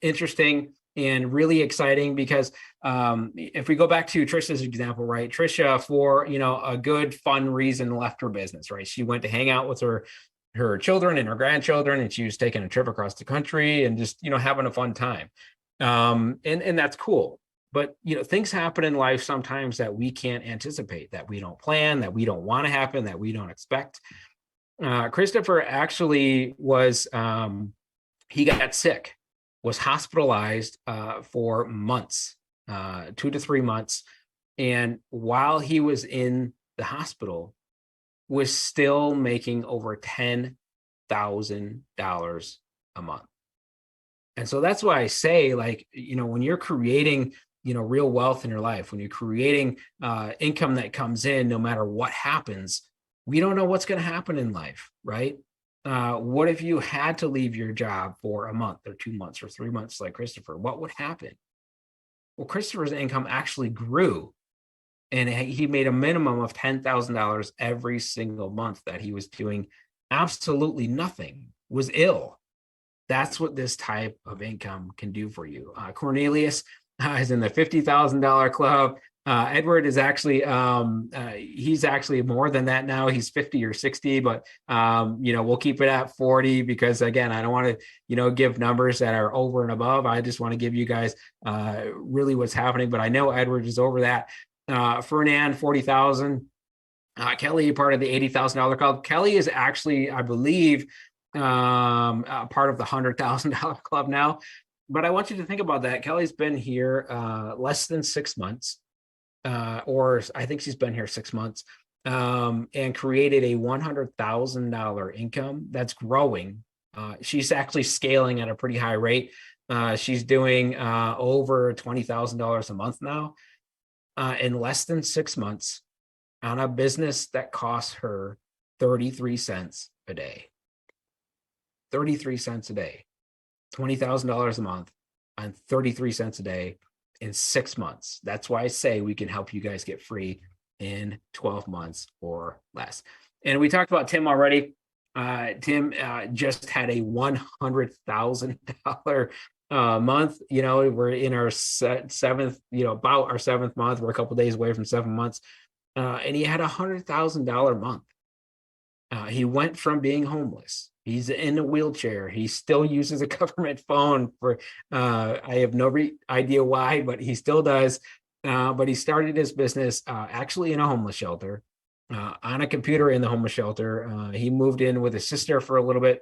interesting and really exciting because if we go back to Trisha's example, right? Trisha, for a good fun reason, left her business, right? She went to hang out with her children and her grandchildren, and she was taking a trip across the country and just having a fun time. And that's cool. But things happen in life sometimes that we can't anticipate, that we don't plan, that we don't want to happen, that we don't expect. Christopher actually was he got sick, was hospitalized for months, 2 to 3 months, and while he was in the hospital, was still making over $10,000 a month. And so that's why I say, when you're creating real wealth in your life, when you're creating income that comes in, no matter what happens, we don't know what's going to happen in life, right? What if you had to leave your job for a month or 2 months or 3 months like Christopher? What would happen? Well, Christopher's income actually grew, and he made a minimum of $10,000 every single month that he was doing absolutely nothing, was ill. That's what this type of income can do for you. Cornelius is in the $50,000 club. Edward is actually he's actually more than that now. He's 50 or 60, but we'll keep it at 40 because again, I don't want to give numbers that are over and above. I just want to give you guys really what's happening. But I know Edward is over that. Fernand 40,000. Kelly, part of the $80,000 club. Kelly is actually, I believe, part of the $100,000 club now. But I want you to think about that. Kelly's been here less than 6 months. Or I think she's been here 6 months, and created a $100,000 income that's growing. She's actually scaling at a pretty high rate. She's doing over $20,000 a month now in less than 6 months on a business that costs her 33 cents a day. 33 cents a day, $20,000 a month on 33 cents a day. In 6 months. That's why I say we can help you guys get free in 12 months or less. And we talked about Tim already. Tim just had a $100,000 month. We're in our seventh, about our 7th month. We're a couple days away from 7 months. And he had a $100,000 month. He went from being homeless. He's in a wheelchair. He still uses a government phone for, I have no idea why, but he still does. But he started his business actually in a homeless shelter, on a computer in the homeless shelter. He moved in with his sister for a little bit.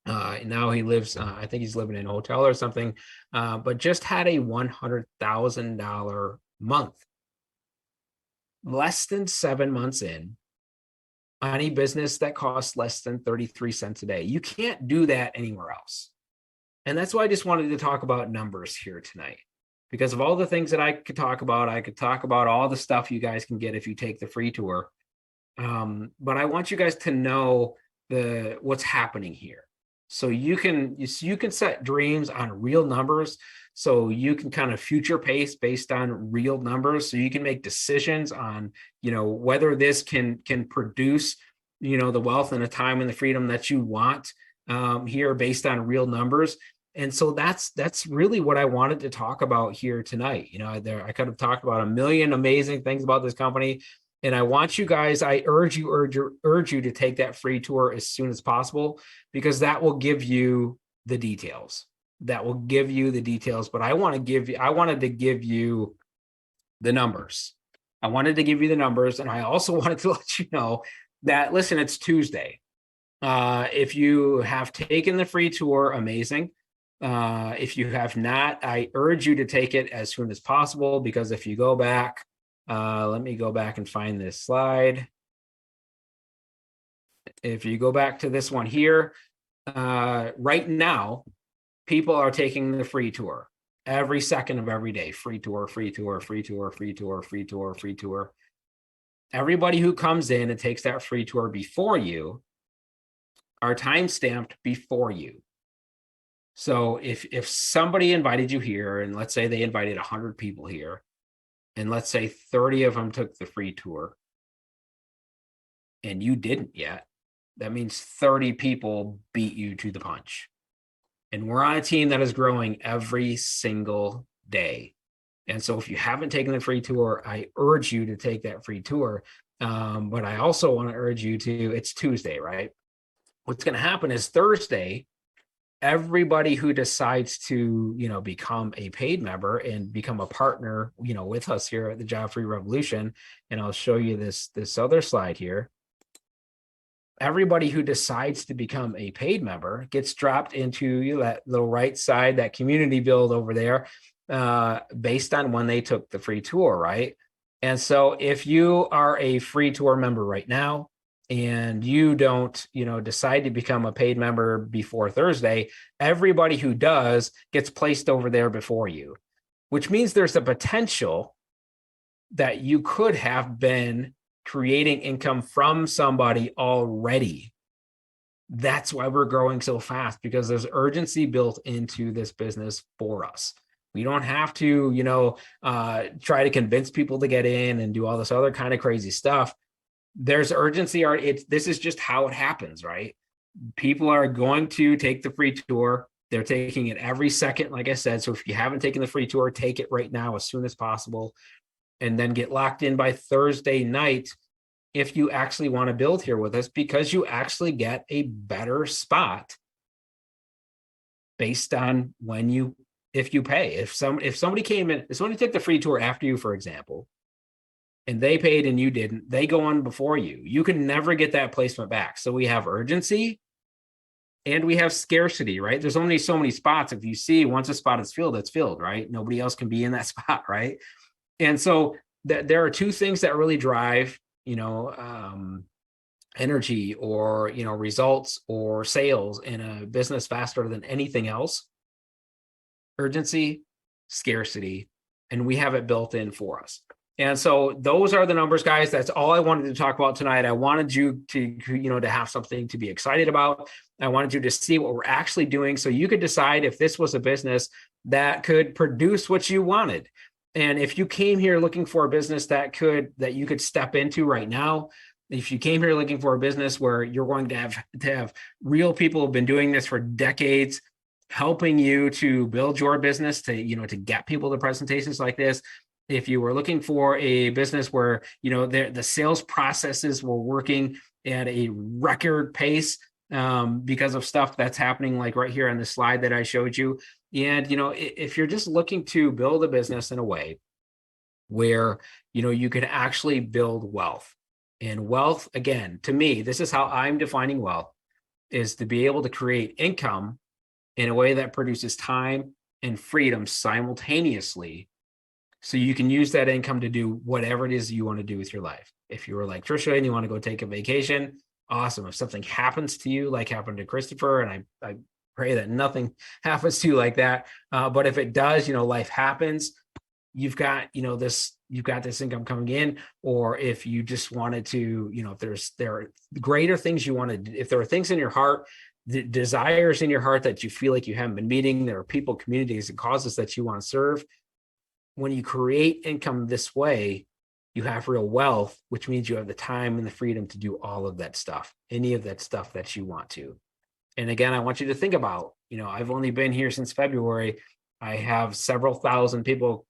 Now he lives, I think he's living in a hotel or something, but just had a $100,000 month. Less than 7 months in, on a business that costs less than 33 cents a day. You can't do that anywhere else. And that's why I just wanted to talk about numbers here tonight. Because of all the things that I could talk about all the stuff you guys can get if you take the free tour. But I want you guys to know what's happening here. So you can set dreams on real numbers. So you can kind of future pace based on real numbers. So you can make decisions on, whether this can produce, the wealth and the time and the freedom that you want here based on real numbers. And so that's really what I wanted to talk about here tonight. I could have talked about a million amazing things about this company. And I want you guys, I urge you to take that free tour as soon as possible, because that will give you the details. But I wanted to give you the numbers. I wanted to give you the numbers. And I also wanted to let you know that, listen, it's Tuesday. If you have taken the free tour, amazing. If you have not, I urge you to take it as soon as possible, because if you go back, let me go back and find this slide. If you go back to this one here, right now, people are taking the free tour every second of every day. Free tour, free tour, free tour, free tour, free tour, free tour. Everybody who comes in and takes that free tour before you are time-stamped before you. So if somebody invited you here, and let's say they invited 100 people here, and let's say 30 of them took the free tour, and you didn't yet, that means 30 people beat you to the punch. And we're on a team that is growing every single day. And so if you haven't taken the free tour, I urge you to take that free tour. But I also want to urge you to, it's Tuesday, right? What's going to happen is Thursday, everybody who decides to, become a paid member and become a partner, with us here at the Job Free Revolution, and I'll show you this other slide here. Everybody who decides to become a paid member gets dropped into that little right side, that community build over there, based on when they took the free tour, right? And so if you are a free tour member right now, and you don't, decide to become a paid member before Thursday, everybody who does gets placed over there before you, which means there's a potential that you could have been creating income from somebody already. That's why we're growing so fast, because there's urgency built into this business for us. We don't have to, try to convince people to get in and do all this other kind of crazy stuff. There's urgency. This is just how it happens, right? People are going to take the free tour. They're taking it every second, like I said. So if you haven't taken the free tour, take it right now as soon as possible. and then get locked in by Thursday night if you actually want to build here with us, because you actually get a better spot based on if you pay. If somebody came in, if somebody took the free tour after you, for example, and they paid and you didn't, they go on before you. You can never get that placement back. So we have urgency and we have scarcity, right? There's only so many spots. If you see once a spot is filled, it's filled, right? Nobody else can be in that spot, right? And so there are two things that really drive, energy or, results or sales in a business faster than anything else: urgency, scarcity, and we have it built in for us. And so those are the numbers, guys. That's all I wanted to talk about tonight. I wanted you to, to have something to be excited about. I wanted you to see what we're actually doing so you could decide if this was a business that could produce what you wanted. And if you came here looking for a business that you could step into right now, if you came here looking for a business where you're going to have real people who've been doing this for decades, helping you to build your business, to get people to presentations like this. If you were looking for a business where the sales processes were working at a record pace because of stuff that's happening, like right here on the slide that I showed you. And if you're just looking to build a business in a way where you can actually build wealth. And wealth, again, to me, this is how I'm defining wealth, is to be able to create income in a way that produces time and freedom simultaneously, so you can use that income to do whatever it is you want to do with your life. If you were like Trisha and you want to go take a vacation, awesome. If something happens to you, like happened to Christopher, and I pray that nothing happens to you like that, but if it does, life happens, you've got this income coming in. Or if you just wanted to, if there are greater things you want to do, if there are things in your heart, the desires in your heart that you feel like you haven't been meeting, there are people, communities, and causes that you want to serve. When you create income this way, you have real wealth, which means you have the time and the freedom to do all of that stuff, any of that stuff that you want to. And again, I want you to think about, I've only been here since February. I have several thousand people,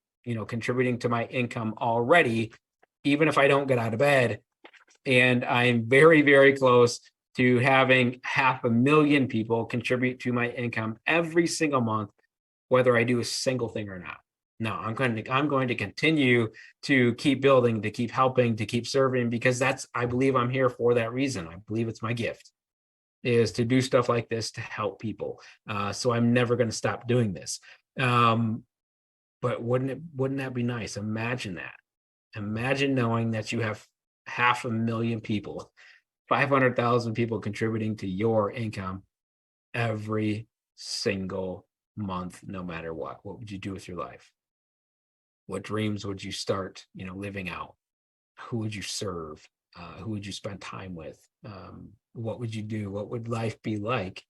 contributing to my income already, even if I don't get out of bed. And I'm very, very close to having 500,000 people contribute to my income every single month, whether I do a single thing or not. No, I'm going to continue to keep building, to keep helping, to keep serving, because I believe I'm here for that reason. I believe it's my gift, is to do stuff like this to help people. So I'm never going to stop doing this. But wouldn't that be nice? Imagine that. Imagine knowing that you have 500,000 people, 500,000 people contributing to your income every single month, no matter what. What would you do with your life? What dreams would you start, living out? Who would you serve? Who would you spend time with? What would you do? What would life be like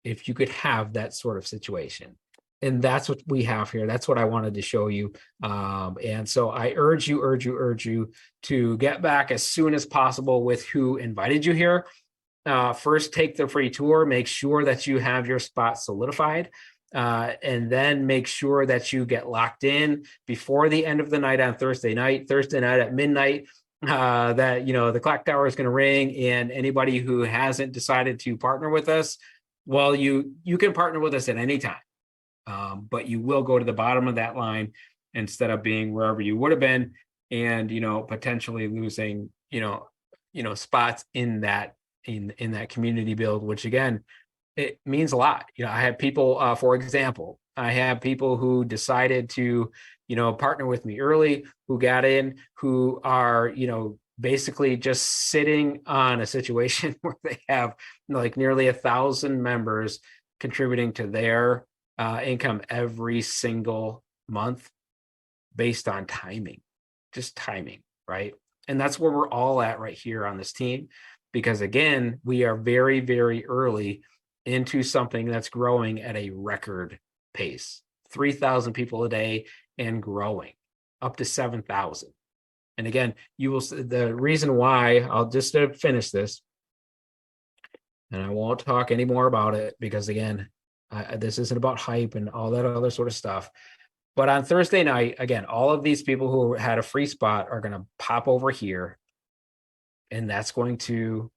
if you could have that sort of situation? And that's what we have here. That's what I wanted to show you. And so I urge you to get back as soon as possible with who invited you here. First, take the free tour. Make sure that you have your spot solidified. And then make sure that you get locked in before the end of the night on Thursday night at midnight, that, the clock tower is going to ring. And anybody who hasn't decided to partner with us, well, you can partner with us at any time. But you will go to the bottom of that line instead of being wherever you would have been, and, potentially losing, spots in that community build, which again, it means a lot. I have people, for example, I have people who decided to, partner with me early, who got in, who are, basically just sitting on a situation where they have like nearly 1,000 members contributing to their income every single month based on timing, just timing, right? And that's where we're all at right here on this team, because again, we are very, very early into something that's growing at a record pace, 3,000 people a day and growing up to 7,000. And again, you will see the reason why. I'll just finish this, and I won't talk any more about it, because again, this isn't about hype and all that other sort of stuff. But on Thursday night, again, all of these people who had a free spot are going to pop over here, and that's going to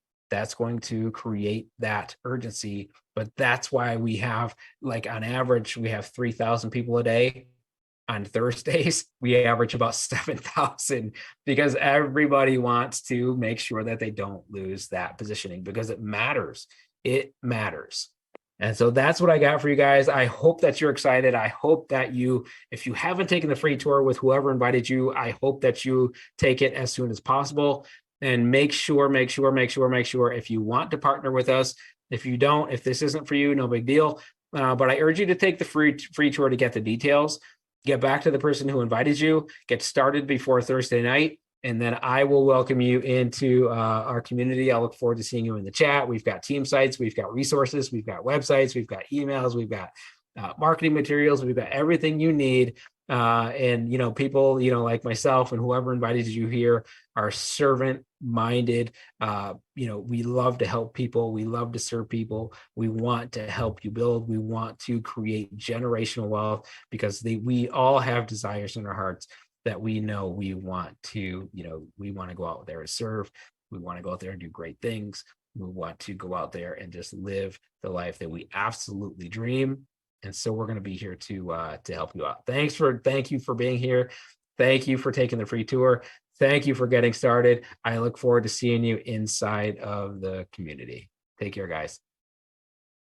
create that urgency. But that's why we have, like, on average, we have 3,000 people a day. On Thursdays, we average about 7,000, because everybody wants to make sure that they don't lose that positioning, because it matters. It matters. And so that's what I got for you guys. I hope that you're excited. I hope that if you haven't taken the free tour with whoever invited you, I hope that you take it as soon as possible. And make sure, if you want to partner with us, if you don't, if this isn't for you, no big deal. But I urge you to take the free tour to get the details, get back to the person who invited you, get started before Thursday night, and then I will welcome you into our community. I look forward to seeing you in the chat. We've got team sites, we've got resources, we've got websites, we've got emails, we've got marketing materials, we've got everything you need. And, people, like myself and whoever invited you here are servant-minded. We love to help people. We love to serve people. We want to help you build. We want to create generational wealth, because we all have desires in our hearts that we know we want to go out there and serve. We want to go out there and do great things. We want to go out there and just live the life that we absolutely dream. And so we're going to be here to help you out. Thank you for being here. Thank you for taking the free tour. Thank you for getting started. I look forward to seeing you inside of the community. Take care, guys.